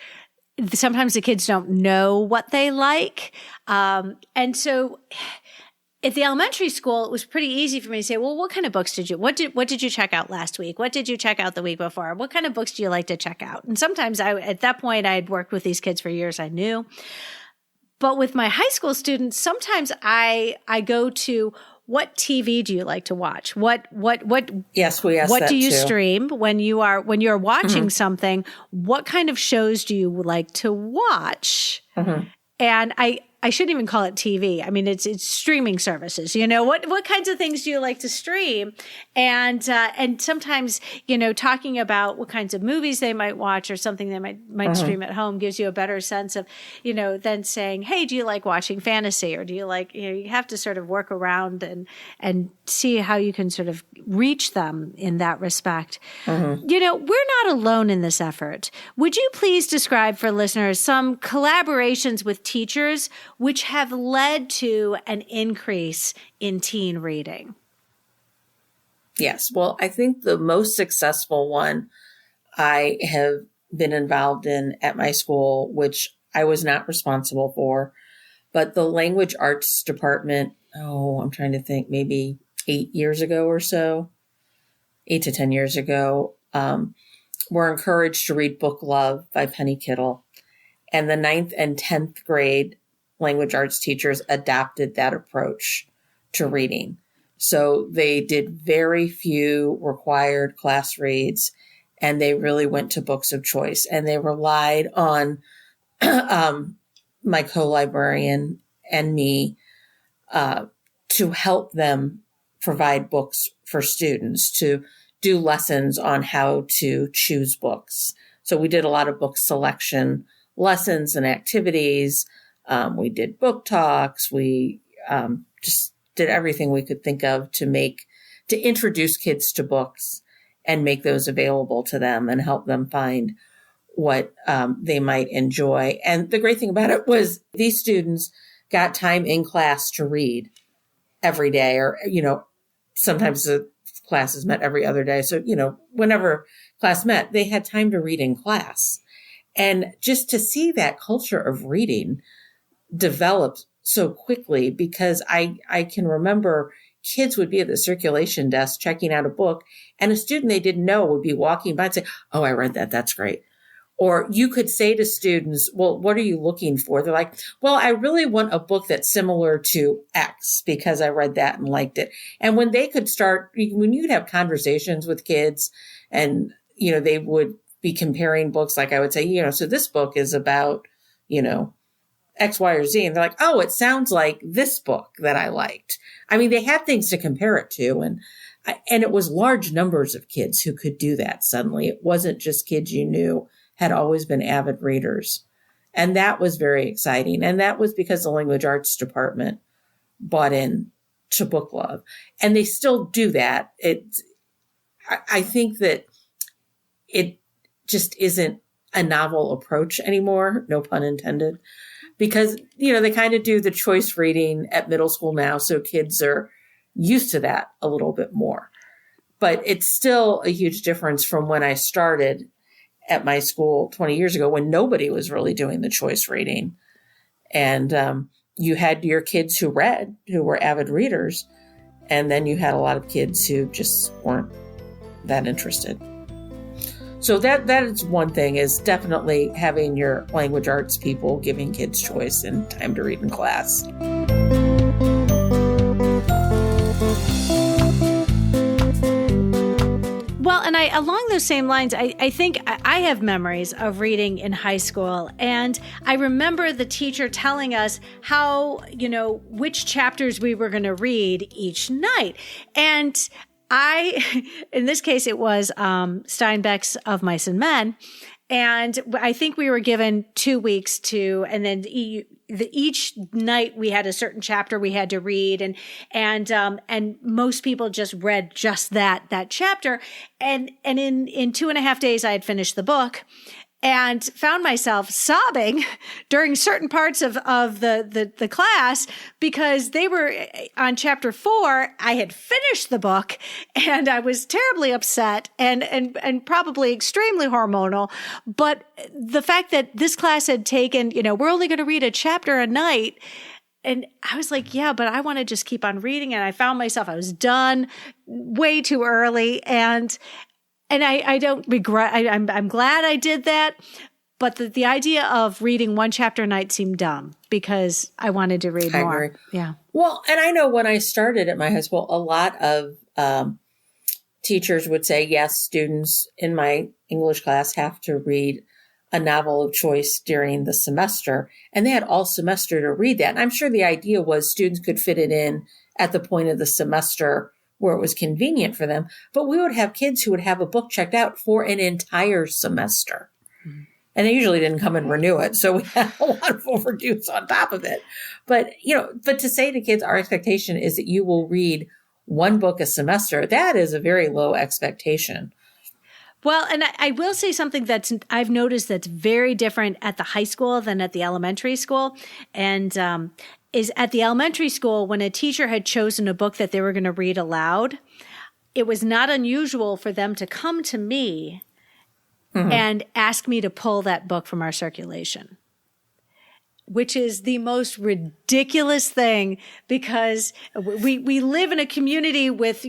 sometimes the kids don't know what they like. And so at the elementary school, it was pretty easy for me to say, well, what kind of books did you check out last week? What did you check out the week before? What kind of books do you like to check out? And sometimes at that point, I had worked with these kids for years. I knew. But with my high school students, sometimes I go to, what TV do you like to watch? Yes, we ask what that do you too. stream when you're watching something? What kind of shows do you like to watch? And I shouldn't even call it TV. I mean, it's streaming services. What kinds of things do you like to stream? And sometimes, talking about what kinds of movies they might watch or something they might stream at home gives you a better sense of, than saying, hey, do you like watching fantasy? Or do you like, you have to sort of work around and see how you can sort of reach them in that respect. We're not alone in this effort. Would you please describe for listeners some collaborations with teachers which have led to an increase in teen reading? Yes. Well, I think the most successful one I have been involved in at my school, which I was not responsible for, but the language arts department, I'm trying to think, maybe 8 years ago or so, 8 to 10 years ago, were encouraged to read Book Love by Penny Kittle. And the 9th and 10th grade language arts teachers adopted that approach to reading. So they did very few required class reads, and they really went to books of choice. And they relied on my co-librarian and me to help them provide books for students, to do lessons on how to choose books. So we did a lot of book selection lessons and activities. We did book talks. We just did everything we could think of to introduce kids to books and make those available to them and help them find what they might enjoy. And the great thing about it was these students got time in class to read every day, or, sometimes the classes met every other day. So, whenever class met, they had time to read in class. And just to see that culture of reading develop so quickly, because I can remember kids would be at the circulation desk checking out a book, and a student they didn't know would be walking by and say, oh, I read that. That's great. Or you could say to students, well, what are you looking for? They're like, well, I really want a book that's similar to X because I read that and liked it. And when they could start, when you'd have conversations with kids and, they would be comparing books, like I would say, so this book is about, X, Y, or Z. And they're like, oh, it sounds like this book that I liked. I mean, they had things to compare it to. And it was large numbers of kids who could do that suddenly. It wasn't just kids you knew had always been avid readers. And that was very exciting. And that was because the language arts department bought in to Book Love. And they still do that. I think that it just isn't a novel approach anymore, no pun intended, because, they kind of do the choice reading at middle school now. So kids are used to that a little bit more. But it's still a huge difference from when I started. at my school 20 years ago when nobody was really doing the choice reading. And you had your kids who read, who were avid readers, and then you had a lot of kids who just weren't that interested. So that is one thing, is definitely having your language arts people giving kids choice and time to read in class. Well, and along those same lines, I think I have memories of reading in high school. And I remember the teacher telling us how, which chapters we were going to read each night. And in this case, it was Steinbeck's Of Mice and Men. And I think we were given 2 weeks and then each night we had a certain chapter we had to read, and most people just read just that chapter. And in 2.5 days, I had finished the book and found myself sobbing during certain parts of the class because they were on chapter 4. I had finished the book and I was terribly upset and probably extremely hormonal. But the fact that this class had taken, we're only going to read a chapter a night. And I was like, yeah, but I want to just keep on reading. And I found myself, I was done way too early. And I don't regret, I'm glad I did that. But the idea of reading one chapter a night seemed dumb because I wanted to read more. Agree. Yeah. Well, and I know when I started at my high school, a lot of teachers would say, yes, students in my English class have to read a novel of choice during the semester. And they had all semester to read that. And I'm sure the idea was students could fit it in at the point of the semester where it was convenient for them. But we would have kids who would have a book checked out for an entire semester. Mm-hmm. And they usually didn't come and renew it. So we had a lot of overdues on top of it. But, but to say to kids, our expectation is that you will read one book a semester, that is a very low expectation. Well, and I will say something I've noticed that's very different at the high school than at the elementary school. And is at the elementary school, when a teacher had chosen a book that they were going to read aloud, it was not unusual for them to come to me and ask me to pull that book from our circulation, which is the most ridiculous thing because we live in a community with,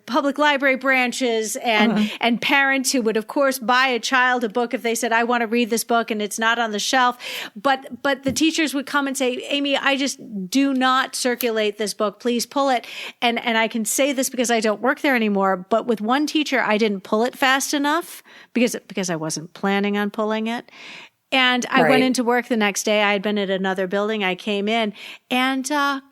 public library branches and parents who would, of course, buy a child a book if they said, I want to read this book and it's not on the shelf. But the teachers would come and say, Amy, I just do not circulate this book. Please pull it. And I can say this because I don't work there anymore. But with one teacher, I didn't pull it fast enough because I wasn't planning on pulling it. And I went into work the next day. I had been at another building. I came in and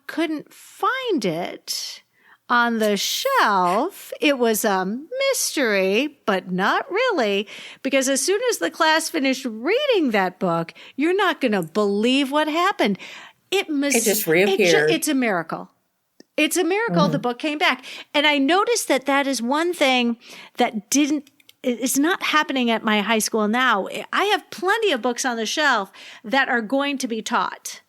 couldn't find it on the shelf. It was a mystery, but not really, because as soon as the class finished reading that book, you're not going to believe what happened. It just reappeared. It's a miracle. It's a miracle the book came back. And I noticed that is one thing that it's not happening at my high school now. I have plenty of books on the shelf that are going to be taught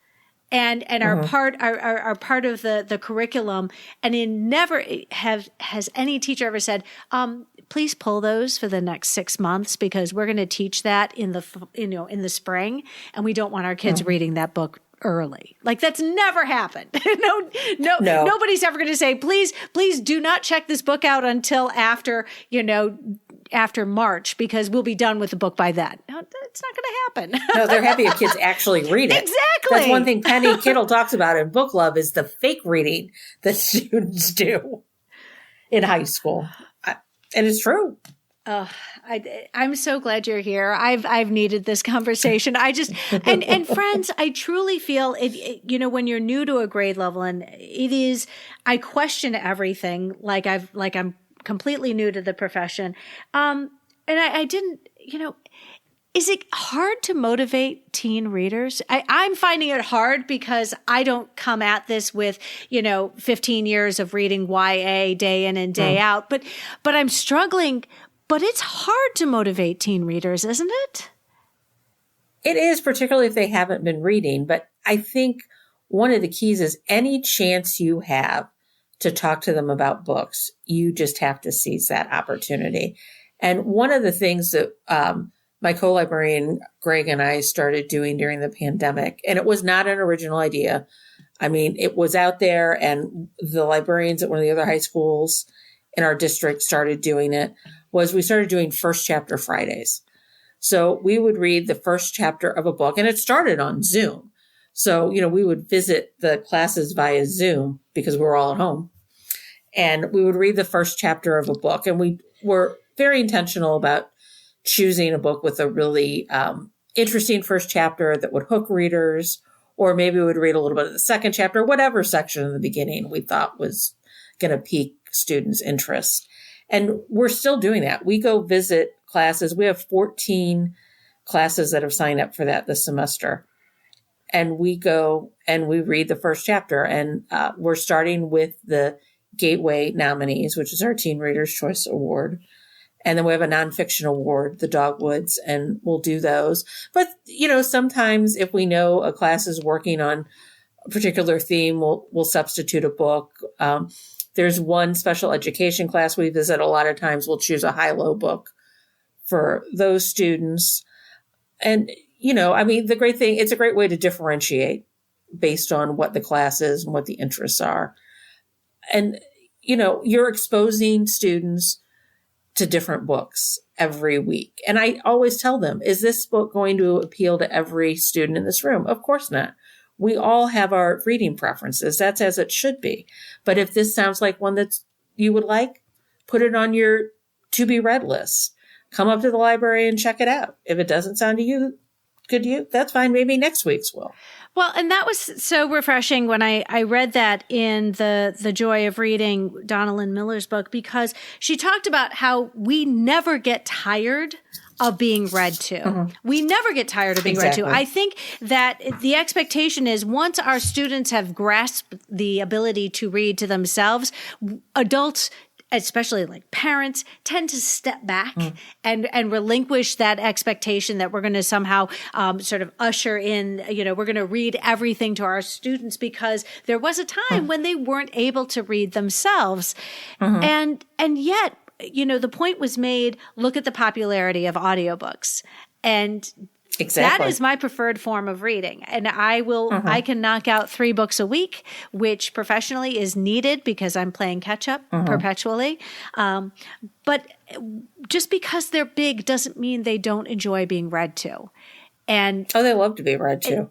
and are part of the curriculum. And never has any teacher ever said, please pull those for the next 6 months because we're going to teach that in the spring, and we don't want our kids reading that book early. Like that's never happened. No. Nobody's ever going to say, please do not check this book out until after March because we'll be done with the book by then. No, it's not going to happen. No, they're happy if kids actually read it. Exactly. That's one thing Penny Kittle talks about in Book Love is the fake reading that students do in high school. And it's true. I'm so glad you're here. I've needed this conversation. And friends, I truly feel it, when you're new to a grade level, and it is, I question everything like I'm completely new to the profession. And I didn't, is it hard to motivate teen readers? I'm finding it hard because I don't come at this with, 15 years of reading YA day in and day out, but I'm struggling. But it's hard to motivate teen readers, isn't it? It is, particularly if they haven't been reading. But I think one of the keys is any chance you have to talk to them about books, you just have to seize that opportunity. And one of the things that my co-librarian, Greg, and I started doing during the pandemic. And it was not an original idea. I mean, it was out there, and the librarians at one of the other high schools in our district started doing it, was we started doing first chapter Fridays. So we would read the first chapter of a book, and it started on Zoom. So, we would visit the classes via Zoom because we were all at home. And we would read the first chapter of a book. And we were very intentional about choosing a book with a really interesting first chapter that would hook readers, or maybe we would read a little bit of the second chapter, whatever section in the beginning we thought was going to pique students' interest. And we're still doing that. We go visit classes. We have 14 classes that have signed up for that this semester. And we go and we read the first chapter. And we're starting with the Gateway nominees, which is our Teen Reader's Choice Award. And then we have a nonfiction award, the Dogwoods, and we'll do those. But, sometimes if we know a class is working on a particular theme, we'll substitute a book. There's one special education class we visit. A lot of times we'll choose a high-low book for those students. And, the great thing, it's a great way to differentiate based on what the class is and what the interests are. And, you're exposing students to different books every week. And I always tell them, is this book going to appeal to every student in this room? Of course not. We all have our reading preferences. That's as it should be. But if this sounds like one that you would like, put it on your to be read list. Come up to the library and check it out. If it doesn't sound good to you, that's fine. Maybe next week's will. Well, and that was so refreshing when I read that in the Joy of Reading, Donalyn Miller's book, because she talked about how we never get tired of being read to. Mm-hmm. We never get tired of being read to. I think that the expectation is once our students have grasped the ability to read to themselves, adults, especially like parents, tend to step back and relinquish that expectation that we're going to somehow sort of usher in, we're going to read everything to our students, because there was a time when they weren't able to read themselves. And yet, the point was made, look at the popularity of audiobooks. And that is my preferred form of reading. And I can knock out 3 books a week, which professionally is needed because I'm playing catch up perpetually. But just because they're big doesn't mean they don't enjoy being read to. And they love to be read to.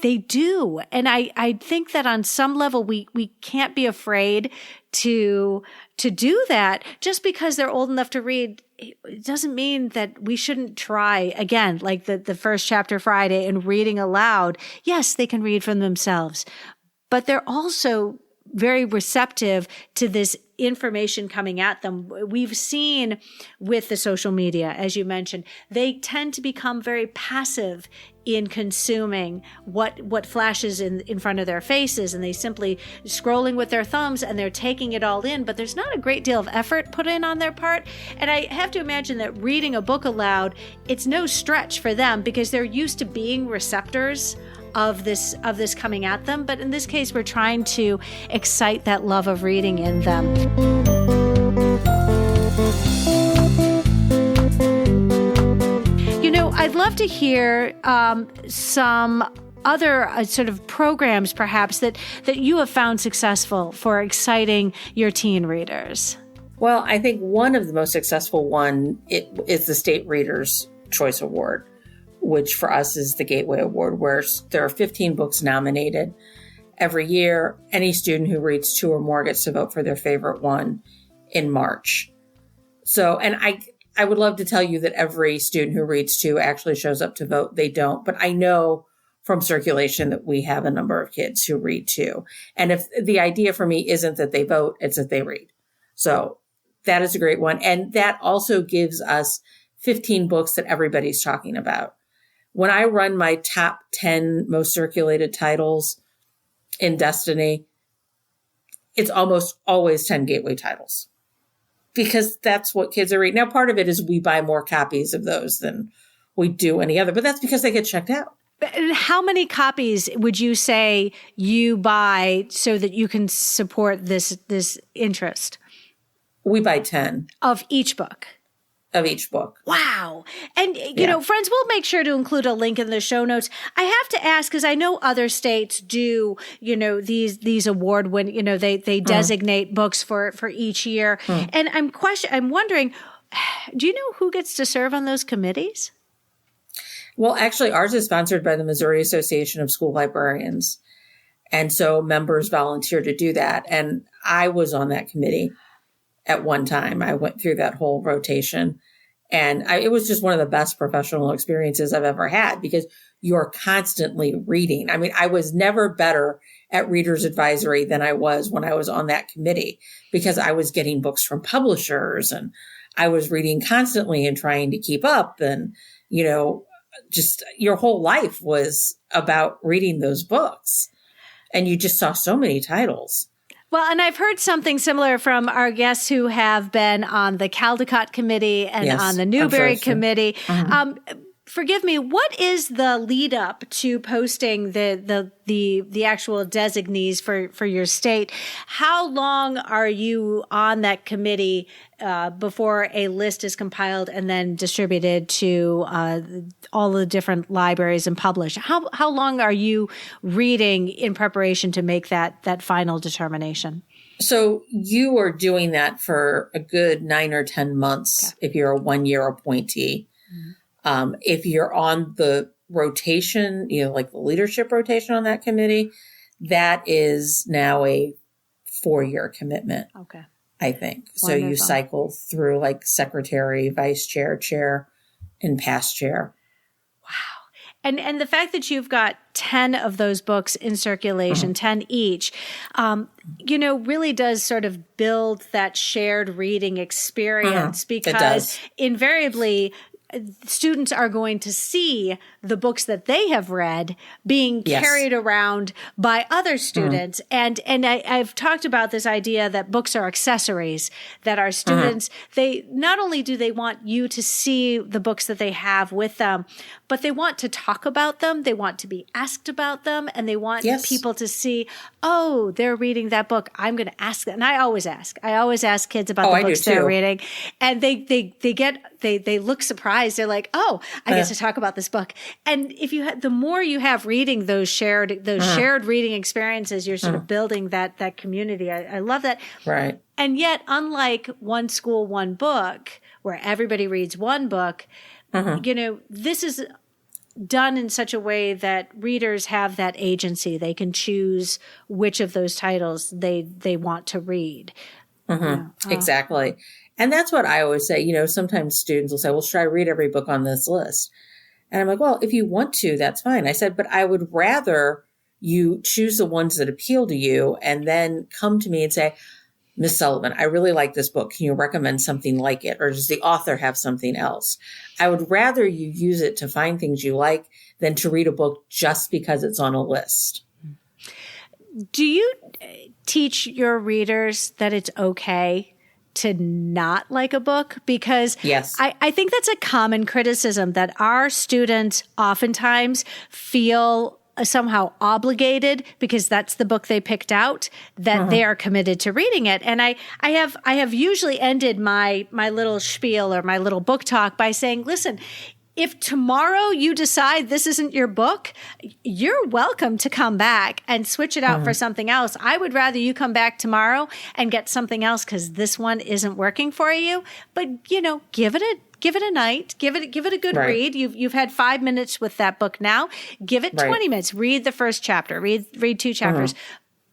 They do. And I think that on some level we can't be afraid to do that. Just because they're old enough to read, it doesn't mean that we shouldn't try again, like the first chapter Friday and reading aloud. Yes, they can read from themselves, but they're also very receptive to this information coming at them. We've seen with the social media, as you mentioned, they tend to become very passive in consuming what flashes in front of their faces, and they simply scrolling with their thumbs and they're taking it all in, but there's not a great deal of effort put in on their part. And I have to imagine that reading a book aloud, it's no stretch for them because they're used to being receptors of this coming at them. But in this case, we're trying to excite that love of reading in them. I'd love to hear some other sort of programs, perhaps, that you have found successful for exciting your teen readers. Well, I think one of the most successful is the State Reader's Choice Award, which for us is the Gateway Award, where there are 15 books nominated. Every year, any student who reads 2 or more gets to vote for their favorite one in March. So, and I would love to tell you that every student who reads 2 actually shows up to vote. They don't, but I know from circulation that we have a number of kids who read 2. And if the idea for me isn't that they vote, it's that they read. So that is a great one. And that also gives us 15 books that everybody's talking about. When I run my top 10 most circulated titles in Destiny, it's almost always 10 Gateway titles, because that's what kids are reading. Now, part of it is we buy more copies of those than we do any other, but that's because they get checked out. And how many copies would you say you buy so that you can support this interest? We buy 10. Of each book? of each book. Wow. And, you know, friends, we'll make sure to include a link in the show notes. I have to ask, because I know other states do, you know, these award when, you know, they designate books for each year. And I'm wondering, do you know who gets to serve on those committees? Well, actually, ours is sponsored by the Missouri Association of School Librarians. And so members volunteer to do that. And I was on that committee at one time. I went through that whole rotation, and it was just one of the best professional experiences I've ever had, because you're constantly reading. I mean, I was never better at Reader's Advisory than I was when I was on that committee, because I was getting books from publishers and I was reading constantly and trying to keep up. And, you know, just your whole life was about reading those books, and you just saw so many titles. Well, and I've heard something similar from our guests who have been on the Caldecott Committee and on the Newberry Committee. Forgive me, what is the lead up to posting the actual designees for your state? How long are you on that committee before a list is compiled and then distributed to all the different libraries and published? How long are you reading in preparation to make that final determination? So you are doing that for a good 9 or 10 months if you're a 1-year appointee. If you're on the rotation, you know, like the leadership rotation on that committee, that is now a 4-year commitment. Okay. I think. So you cycle through like secretary, vice chair, chair, and past chair. Wow. And the fact that you've got 10 of those books in circulation, 10 each, you know, really does sort of build that shared reading experience, because invariably students are going to see the books that they have read being carried around by other students. And I've talked about this idea that books are accessories, that our students, they not only do they want you to see the books that they have with them, but they want to talk about them. They want to be asked about them, and they want people to see, oh, they're reading that book. I'm going to ask them. And I always ask kids about the books they're reading, and they look surprised. They're like, oh, I get to talk about this book. And if you the more you have reading those shared reading experiences, you're sort of building that community. I love that. Right. And yet, unlike One School, One Book, where everybody reads one book, you know, this is done in such a way that readers have that agency. They can choose which of those titles they want to read. Exactly. And that's what I always say. You know, sometimes students will say, well, should I read every book on this list? And I'm like, well, if you want to, that's fine. I said, but I would rather you choose the ones that appeal to you and then come to me and say, Miss Sullivan, I really like this book. Can you recommend something like it? Or does the author have something else? I would rather you use it to find things you like than to read a book just because it's on a list. Do you teach your readers that it's okay to not like a book? Because I think that's a common criticism, that our students oftentimes feel somehow obligated, because that's the book they picked out, that they are committed to reading it. And I have usually ended my little spiel or my little book talk by saying, listen, if tomorrow you decide this isn't your book, you're welcome to come back and switch it out for something else. I would rather you come back tomorrow and get something else because this one isn't working for you. But, you know, give it a night. Give it a good read. You've had 5 minutes with that book now. Give it 20 minutes. Read the first chapter. Read 2 chapters.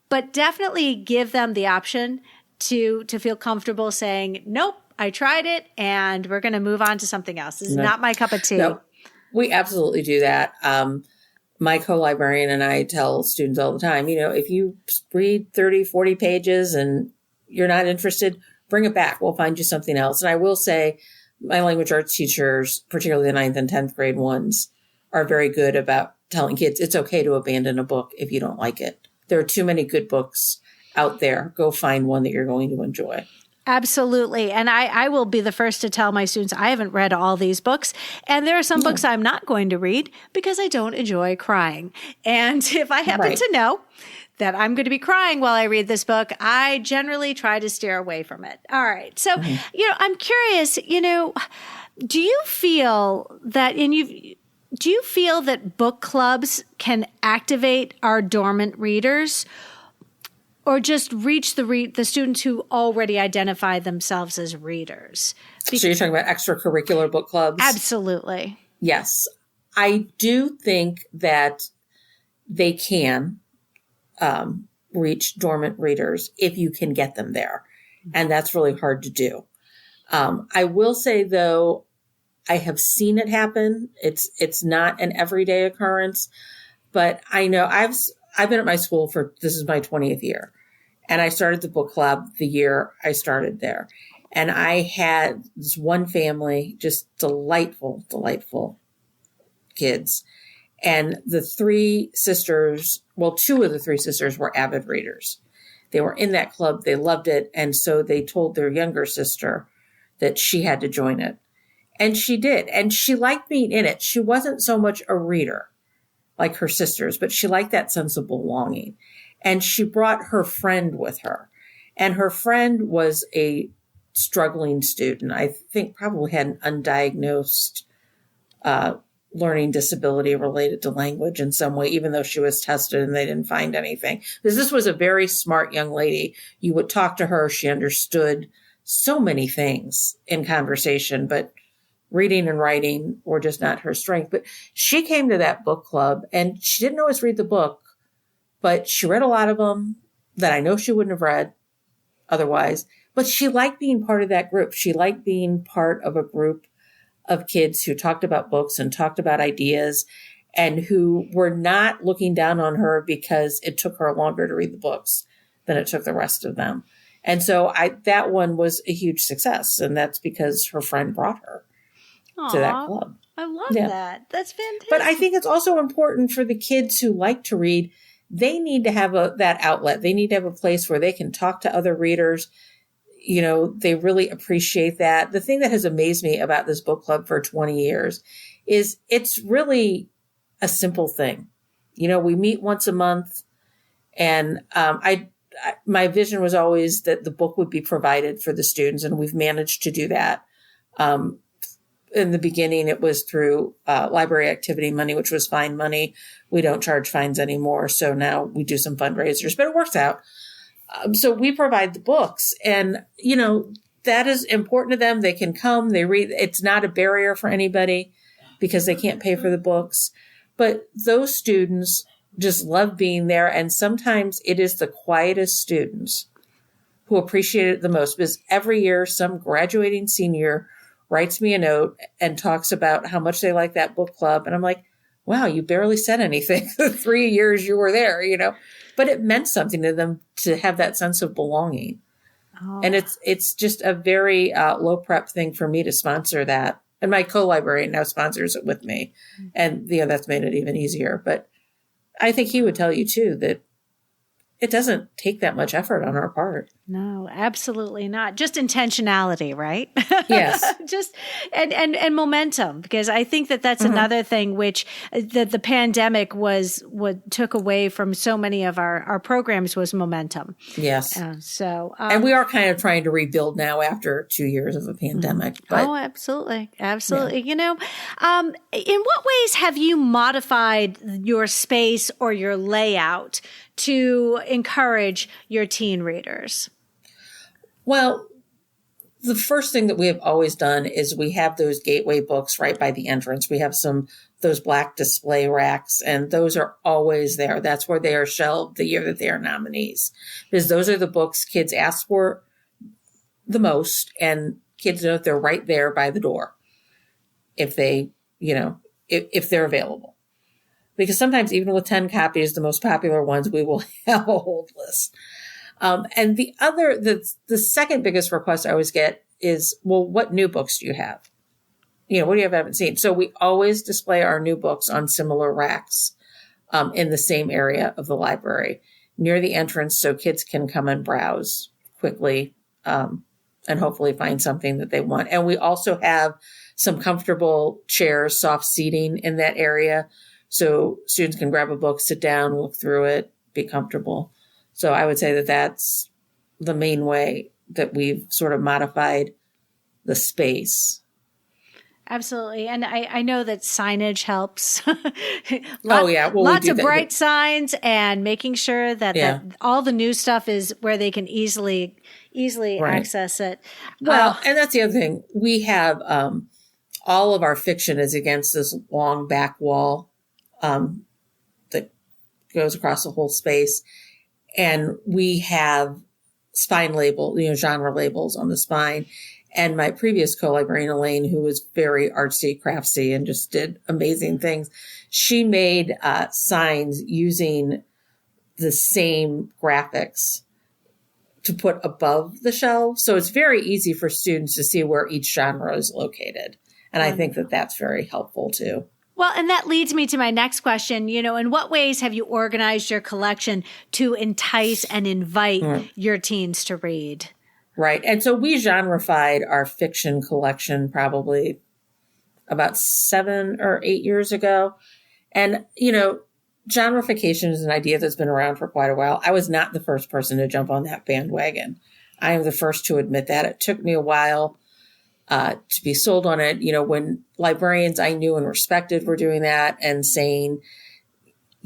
But definitely give them the option to feel comfortable saying, nope, I tried it, and we're going to move on to something else. This is not my cup of tea. No, we absolutely do that. My co-librarian and I tell students all the time, you know, if you read 30, 40 pages and you're not interested, bring it back. We'll find you something else. And I will say my language arts teachers, particularly the 9th and 10th grade ones, are very good about telling kids it's okay to abandon a book if you don't like it. There are too many good books out there. Go find one that you're going to enjoy. Absolutely. And I will be the first to tell my students I haven't read all these books. And there are some books I'm not going to read because I don't enjoy crying. And if I happen to know that I'm going to be crying while I read this book, I generally try to steer away from it. All right. So, I'm curious, do you feel that do you feel that book clubs can activate our dormant readers, or just reach the students who already identify themselves as readers? So you're talking about extracurricular book clubs? Absolutely. Yes. I do think that they can reach dormant readers if you can get them there. And that's really hard to do. I will say, though, I have seen it happen. It's not an everyday occurrence, but I know I've been at my school this is my 20th year, and I started the book club the year I started there. And I had this one family, just delightful kids. And the three sisters, two of the three sisters were avid readers. They were in that club. They loved it. And so they told their younger sister that she had to join it. And she did. And she liked being in it. She wasn't so much a reader like her sisters, but she liked that sense of belonging. And she brought her friend with her. And her friend was a struggling student. I think probably had an undiagnosed learning disability related to language in some way, even though she was tested and they didn't find anything. Because this was a very smart young lady. You would talk to her. She understood so many things in conversation, but reading and writing were just not her strength. But she came to that book club and she didn't always read the book, but she read a lot of them that I know she wouldn't have read otherwise. But she liked being part of that group. She liked being part of a group of kids who talked about books and talked about ideas and who were not looking down on her because it took her longer to read the books than it took the rest of them. And so that one was a huge success. And that's because her friend brought her to that club. I love that. That's fantastic. But I think it's also important for the kids who like to read. They need to have that outlet. They need to have a place where they can talk to other readers. They really appreciate that. The thing that has amazed me about this book club for 20 years is it's really a simple thing. We meet once a month, and my vision was always that the book would be provided for the students, and we've managed to do that. In the beginning, it was through library activity money, which was fine money. We don't charge fines anymore, so now we do some fundraisers, but it works out. So we provide the books, and, that is important to them. They can come, they read. It's not a barrier for anybody because they can't pay for the books. But those students just love being there. And sometimes it is the quietest students who appreciate it the most, because every year some graduating senior writes me a note and talks about how much they like that book club. And I'm like, wow, you barely said anything the 3 years you were there, but it meant something to them to have that sense of belonging. Oh. And it's just a very low prep thing for me to sponsor that. And my co-librarian now sponsors it with me. And, that's made it even easier. But I think he would tell you too, that it doesn't take that much effort on our part. No, absolutely not. Just intentionality, right? Yes. Just and momentum, because I think that's another thing which the pandemic what took away from so many of our programs was momentum. Yes. And we are kind of trying to rebuild now after 2 years of a pandemic. But, absolutely. Yeah. In what ways have you modified your space or your layout to encourage your teen readers? Well, the first thing that we have always done is we have those gateway books right by the entrance. We have those black display racks, and those are always there. That's where they are shelved the year that they are nominees, because those are the books kids ask for the most, and kids know that they're right there by the door if they, if they're available. Because sometimes even with 10 copies, the most popular ones, we will have a hold list. And the second biggest request I always get is, well, what new books do you have? What do you have I haven't seen? So we always display our new books on similar racks in the same area of the library near the entrance, so kids can come and browse quickly and hopefully find something that they want. And we also have some comfortable chairs, soft seating in that area, so students can grab a book, sit down, look through it, be comfortable. So I would say that that's the main way that we've sort of modified the space. Absolutely. And I know that signage helps. Lots of bright signs and making sure that all the new stuff is where they can easily access it. Well, and that's the other thing. We have all of our fiction is against this long back wall that goes across the whole space. And we have spine label, genre labels on the spine. And my previous co-librarian, Elaine, who was very artsy, craftsy, and just did amazing things, she made signs using the same graphics to put above the shelves. So it's very easy for students to see where each genre is located. And I think that that's very helpful too. Well, and that leads me to my next question. In what ways have you organized your collection to entice and invite your teens to read? Right. And so we genrefied our fiction collection probably about 7 or 8 years ago. And, genreification is an idea that's been around for quite a while. I was not the first person to jump on that bandwagon. I am the first to admit that. It took me a while to be sold on it. When librarians I knew and respected were doing that and saying,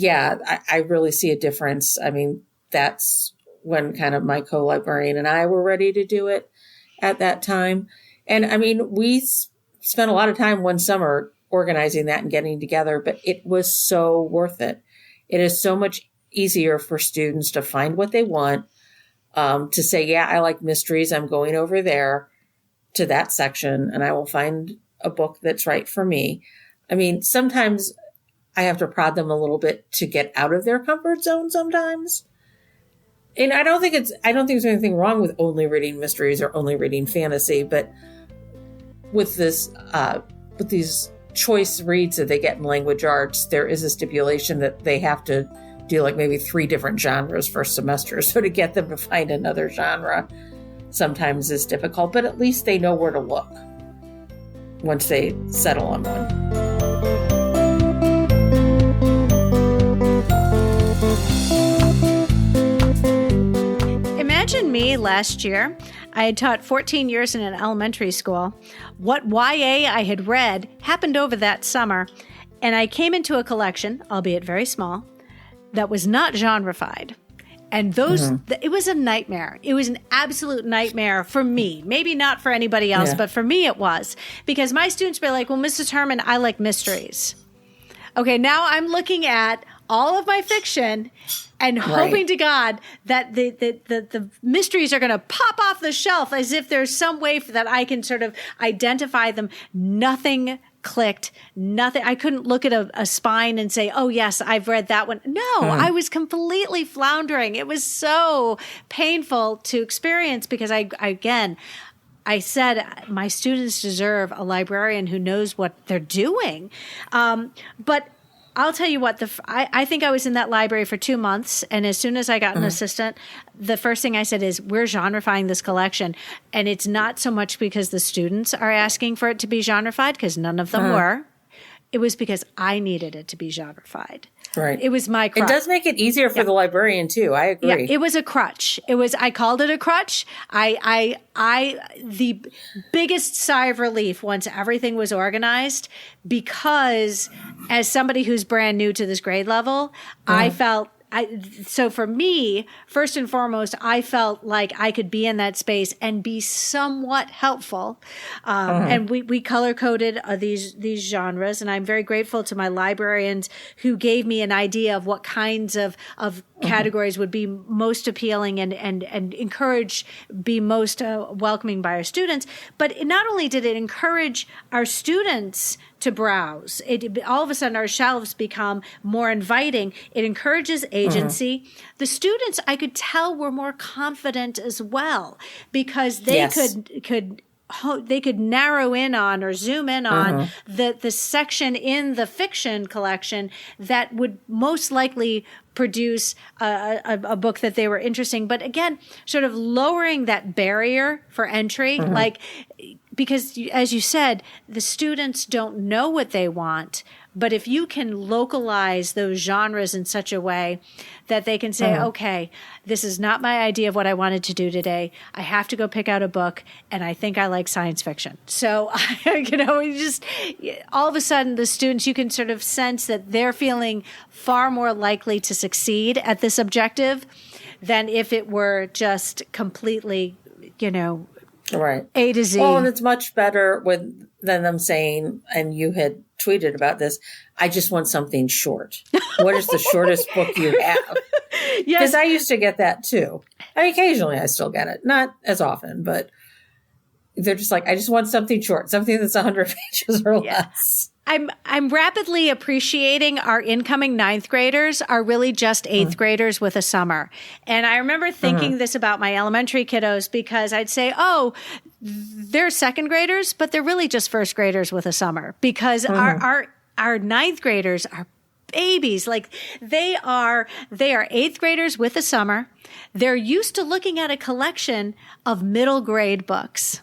I really see a difference. I mean, that's when kind of my co-librarian and I were ready to do it at that time. And I mean, we spent a lot of time one summer organizing that and getting together, but it was so worth it. It is so much easier for students to find what they want, to say, I like mysteries. I'm going over there to that section and I will find a book that's right for me. I mean, sometimes I have to prod them a little bit to get out of their comfort zone sometimes. And I don't think there's anything wrong with only reading mysteries or only reading fantasy, but with this, with these choice reads that they get in language arts, there is a stipulation that they have to do like maybe 3 different genres for semester. So to get them to find another genre sometimes is difficult, but at least they know where to look once they settle on one. Imagine me last year. I had taught 14 years in an elementary school. What YA I had read happened over that summer, and I came into a collection, albeit very small, that was not genrefied. And it was a nightmare. It was an absolute nightmare for me. Maybe not for anybody else, but for me it was. Because my students were like, well, Mrs. Herman, I like mysteries. Okay, now I'm looking at all of my fiction and hoping to God that the mysteries are going to pop off the shelf as if there's some way that I can sort of identify them. Nothing clicked. Nothing. I couldn't look at a spine and say, oh, yes, I've read that one. No, I was completely floundering. It was so painful to experience because I said my students deserve a librarian who knows what they're doing. But I'll tell you what, I think I was in that library for 2 months, and as soon as I got an assistant, the first thing I said is, we're genrifying this collection. And it's not so much because the students are asking for it to be genrified, because none of them were. It was because I needed it to be genrified. Right. It was my crutch. It does make it easier for the librarian too. I agree. Yeah, it was a crutch. I called it a crutch. The biggest sigh of relief once everything was organized, because as somebody who's brand new to this grade level, I felt, so for me, first and foremost, I felt like I could be in that space and be somewhat helpful. And we color coded these genres, and I'm very grateful to my librarians who gave me an idea of what kinds of categories would be most appealing and be most welcoming by our students. But not only did it encourage our students to browse, all of a sudden our shelves become more inviting. It encourages agency. The students, I could tell, were more confident as well, because they could narrow in on or zoom in on the section in the fiction collection that would most likely produce a book that they were interesting. But again, sort of lowering that barrier for entry, because as you said, the students don't know what they want, But if you can localize those genres in such a way that they can say, okay, this is not my idea of what I wanted to do today. I have to go pick out a book, and I think I like science fiction. So, you just all of a sudden the students, you can sort of sense that they're feeling far more likely to succeed at this objective than if it were just completely, right, A to Z. Well, and it's much better than them saying, and you had tweeted about this, I just want something short. What is the shortest book you have? Yes. Because I used to get that too. I mean, occasionally I still get it. Not as often, but they're just like, I just want something short, something that's 100 pages or less. I'm rapidly appreciating our incoming 9th graders are really just 8th graders with a summer. And I remember thinking this about my elementary kiddos, because I'd say, oh, they're 2nd graders, but they're really just 1st graders with a summer, because our 9th graders are babies. Like they are 8th graders with a summer. They're used to looking at a collection of middle grade books.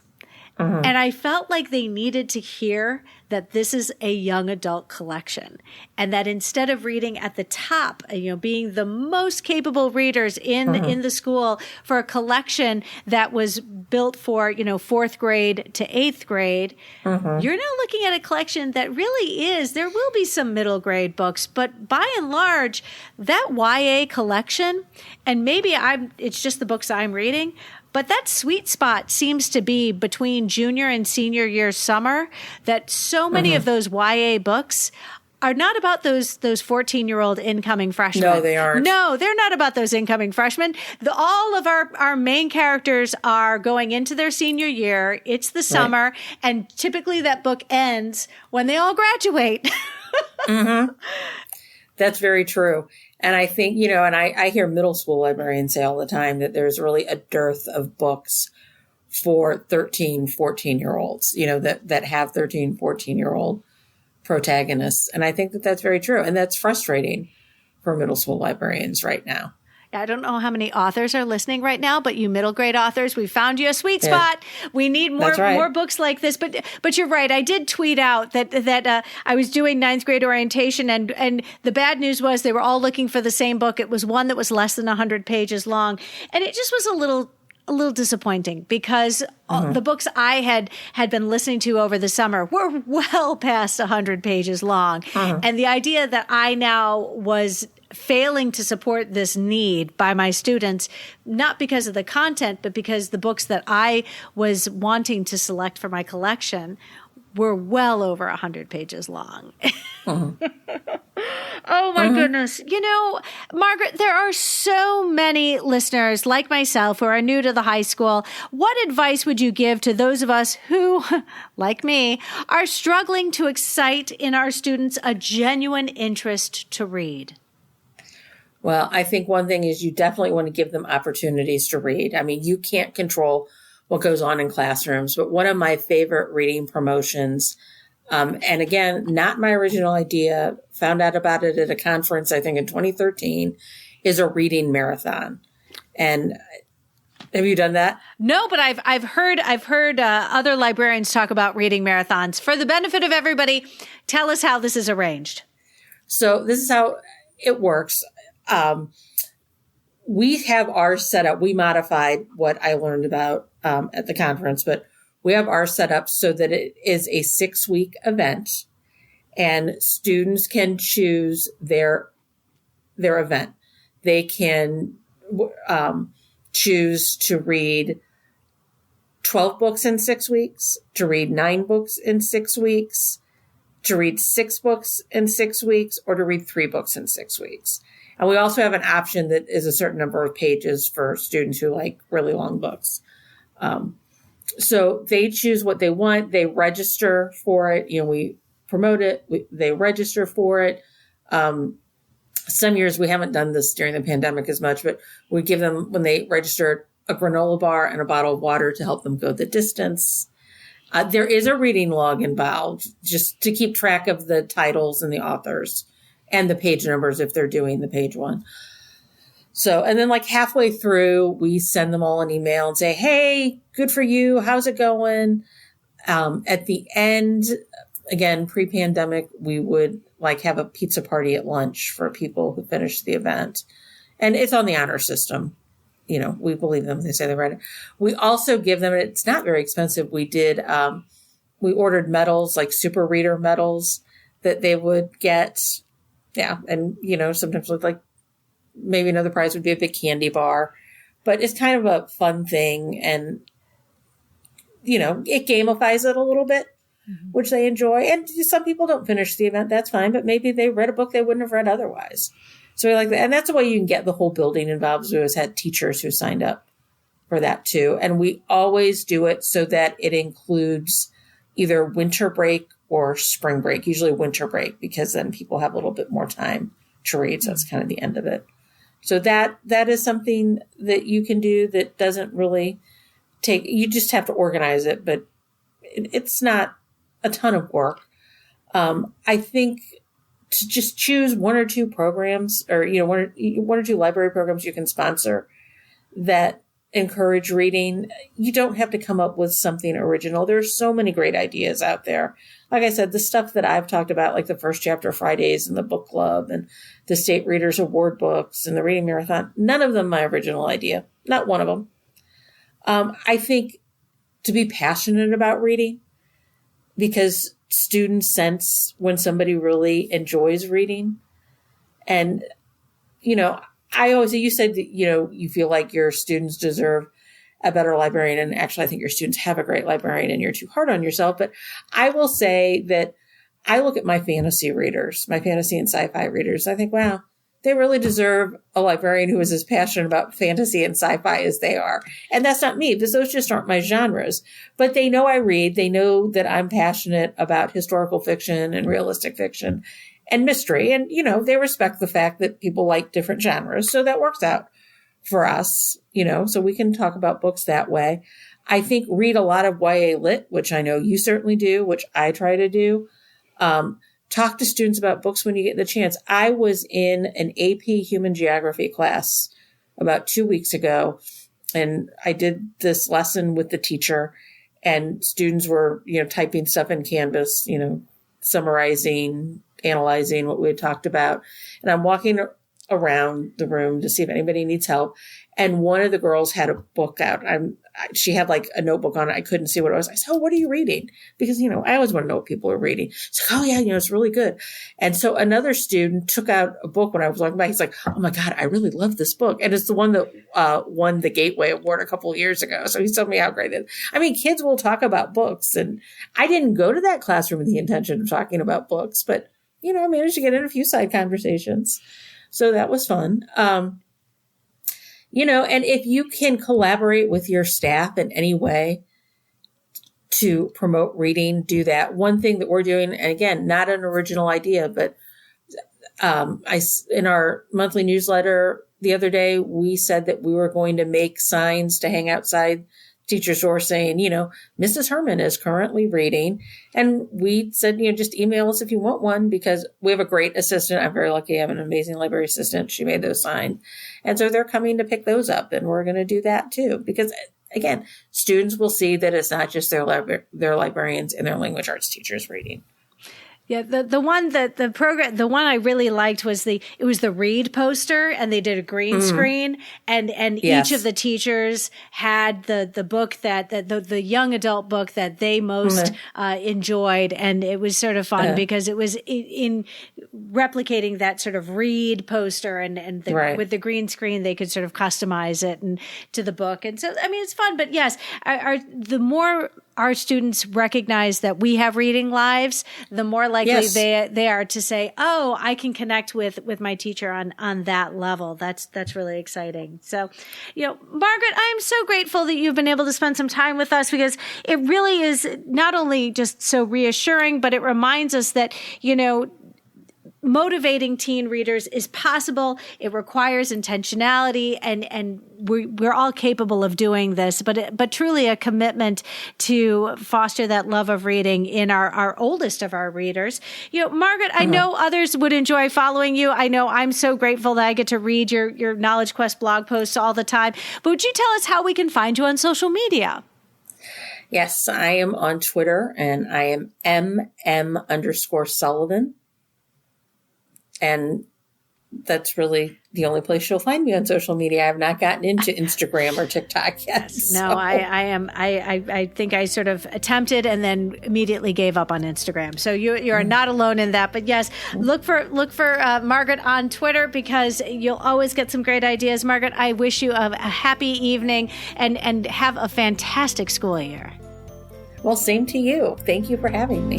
And I felt like they needed to hear that this is a young adult collection, and that instead of reading at the top, being the most capable readers in the school for a collection that was built for, 4th grade to 8th grade, you're now looking at a collection that really is, there will be some middle grade books, but by and large, that YA collection, and maybe it's just the books I'm reading, but that sweet spot seems to be between junior and senior year summer, that so many of those YA books are not about those 14-year-old incoming freshmen. No, they aren't. No, they're not about those incoming freshmen. All of our main characters are going into their senior year. It's the summer, and typically that book ends when they all graduate. That's very true. And I think, and I hear middle school librarians say all the time that there's really a dearth of books for 13, 14-year-olds, that have 13, 14-year-old protagonists. And I think that that's very true. And that's frustrating for middle school librarians right now. I don't know how many authors are listening right now, but you middle grade authors, we found you a sweet spot. We need more books like this. But you're right. I did tweet out that I was doing 9th grade orientation, and the bad news was they were all looking for the same book. It was one that was less than 100 pages long, and it just was a little disappointing, because the books I had been listening to over the summer were well past 100 pages long. And the idea that I now was failing to support this need by my students, not because of the content, but because the books that I was wanting to select for my collection were well over 100 pages long. Oh my goodness. Margaret, there are so many listeners like myself who are new to the high school. What advice would you give to those of us who, like me, are struggling to excite in our students a genuine interest to read? Well, I think one thing is you definitely want to give them opportunities to read. I mean, you can't control what goes on in classrooms, but one of my favorite reading promotions, and again, not my original idea, found out about it at a conference, I think in 2013, is a reading marathon. And have you done that? No, but I've heard other librarians talk about reading marathons. For the benefit of everybody, tell us how this is arranged. So this is how it works. We have ours set up. We modified what I learned about at the conference, but we have ours set up so that it is a 6-week event, and students can choose their event. They can choose to read 12 books in 6 weeks, to read 9 books in 6 weeks, to read 6 books in 6 weeks, or to read 3 books in 6 weeks. And we also have an option that is a certain number of pages for students who like really long books. So they choose what they want. They register for it. We promote it. They register for it. Some years we haven't done this during the pandemic as much, but we give them, when they register, a granola bar and a bottle of water to help them go the distance. There is a reading log involved just to keep track of the titles and the authors and the page numbers if they're doing the page one. So, and then like halfway through, we send them all an email and say, hey, good for you. How's it going? At the end, again, pre-pandemic, we would like have a pizza party at lunch for people who finished the event. And it's on the honor system. You know, we believe them. They say they read it. We also give them, and it's not very expensive. We did, we ordered medals, like super reader medals that they would get. Yeah. And, you know, sometimes look like maybe another prize would be a big candy bar, but it's kind of a fun thing. And, you know, it gamifies it a little bit, which they enjoy. And some people don't finish the event. That's fine. But maybe they read a book they wouldn't have read otherwise. So we like that. And that's the way you can get the whole building involved. We always had teachers who signed up for that too. And we always do it so that it includes either winter break or spring break, usually winter break, because then people have a little bit more time to read. So that's kind of the end of it. So that is something that you can do that doesn't really take, you just have to organize it, but it's not a ton of work. I think to just choose one or two programs, or, you know, one or two library programs you can sponsor that encourage reading. You don't have to come up with something original. There's so many great ideas out there. Like I said, the stuff that I've talked about, like the First Chapter Fridays and the book club and the State Readers Award books and the Reading Marathon, none of them my original idea. Not one of them. I think to be passionate about reading, because students sense when somebody really enjoys reading. And, you know, I always say, you said that, you know, you feel like your students deserve a better librarian. And actually, I think your students have a great librarian and you're too hard on yourself. But I will say that I look at my fantasy readers, my fantasy and sci-fi readers. I think, wow, they really deserve a librarian who is as passionate about fantasy and sci-fi as they are. And that's not me, because those just aren't my genres. But they know I read. They know that I'm passionate about historical fiction and realistic fiction and mystery. And, you know, they respect the fact that people like different genres. So that works out for us, you know, so we can talk about books that way. I think read a lot of YA Lit, which I know you certainly do, which I try to do. Talk to students about books when you get the chance. I was in an AP Human Geography class about 2 weeks ago, and I did this lesson with the teacher, and students were, you know, typing stuff in Canvas, you know, summarizing, analyzing what we had talked about. And I'm walking around the room to see if anybody needs help. And one of the girls had a book out. She had like a notebook on it. I couldn't see what it was. I said, "Oh, what are you reading?" Because, you know, I always want to know what people are reading. She's like, "Oh yeah, you know, it's really good." And so another student took out a book when I was walking by. He's like, "Oh my God, I really love this book." And it's the one that won the Gateway Award a couple of years ago. So he told me how great it is. I mean, kids will talk about books. And I didn't go to that classroom with the intention of talking about books, but, you know, I managed to get in a few side conversations. So that was fun. You know, and if you can collaborate with your staff in any way to promote reading, do that. One thing that we're doing, and again, not an original idea, but in our monthly newsletter the other day, we said that we were going to make signs to hang outside teacher's door saying, you know, Mrs. Herman is currently reading. And we said, you know, just email us if you want one, because we have a great assistant. I'm very lucky. I have an amazing library assistant. She made those signs. And so they're coming to pick those up, and we're going to do that too. Because again, students will see that it's not just their librarians and their language arts teachers reading. Yeah, the one I really liked was the read poster, and they did a green screen, and yes. Each of the teachers had the book the young adult book that they most enjoyed, and it was sort of fun because it was in replicating that sort of read poster, and with the green screen they could sort of customize it and to the book, and so I mean it's fun. But yes, the more our students recognize that we have reading lives, the more likely they are to say, "Oh, I can connect with my teacher on that level." That's really exciting. So, you know, Margaret, I am so grateful that you've been able to spend some time with us, because it really is not only just so reassuring, but it reminds us that, you know, motivating teen readers is possible. It requires intentionality, and we're all capable of doing this, but truly a commitment to foster that love of reading in our oldest of our readers. You know, Margaret, I know others would enjoy following you. I know I'm so grateful that I get to read your Knowledge Quest blog posts all the time. But would you tell us how we can find you on social media? Yes, I am on Twitter, and I am MM_Sullivan. And that's really the only place you'll find me on social media. I have not gotten into Instagram or TikTok yet. No, I think I sort of attempted and then immediately gave up on Instagram. So you are not alone in that. But yes, look for Margaret on Twitter, because you'll always get some great ideas. Margaret, I wish you a happy evening and have a fantastic school year. Well, same to you. Thank you for having me.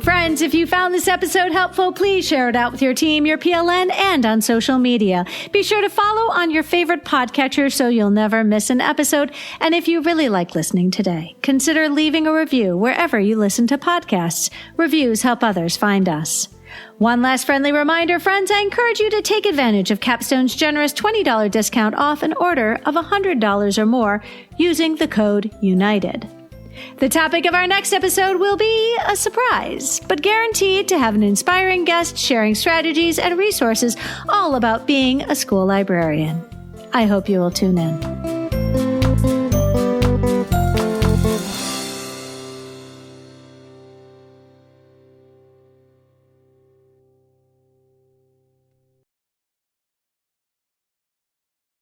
Friends, if you found this episode helpful, please share it out with your team, your PLN, and on social media. Be sure to follow on your favorite podcatcher so you'll never miss an episode. And if you really like listening today, consider leaving a review wherever you listen to podcasts. Reviews help others find us. One last friendly reminder, friends, I encourage you to take advantage of Capstone's generous $20 discount off an order of $100 or more using the code UNITED. The topic of our next episode will be a surprise, but guaranteed to have an inspiring guest sharing strategies and resources all about being a school librarian. I hope you will tune in.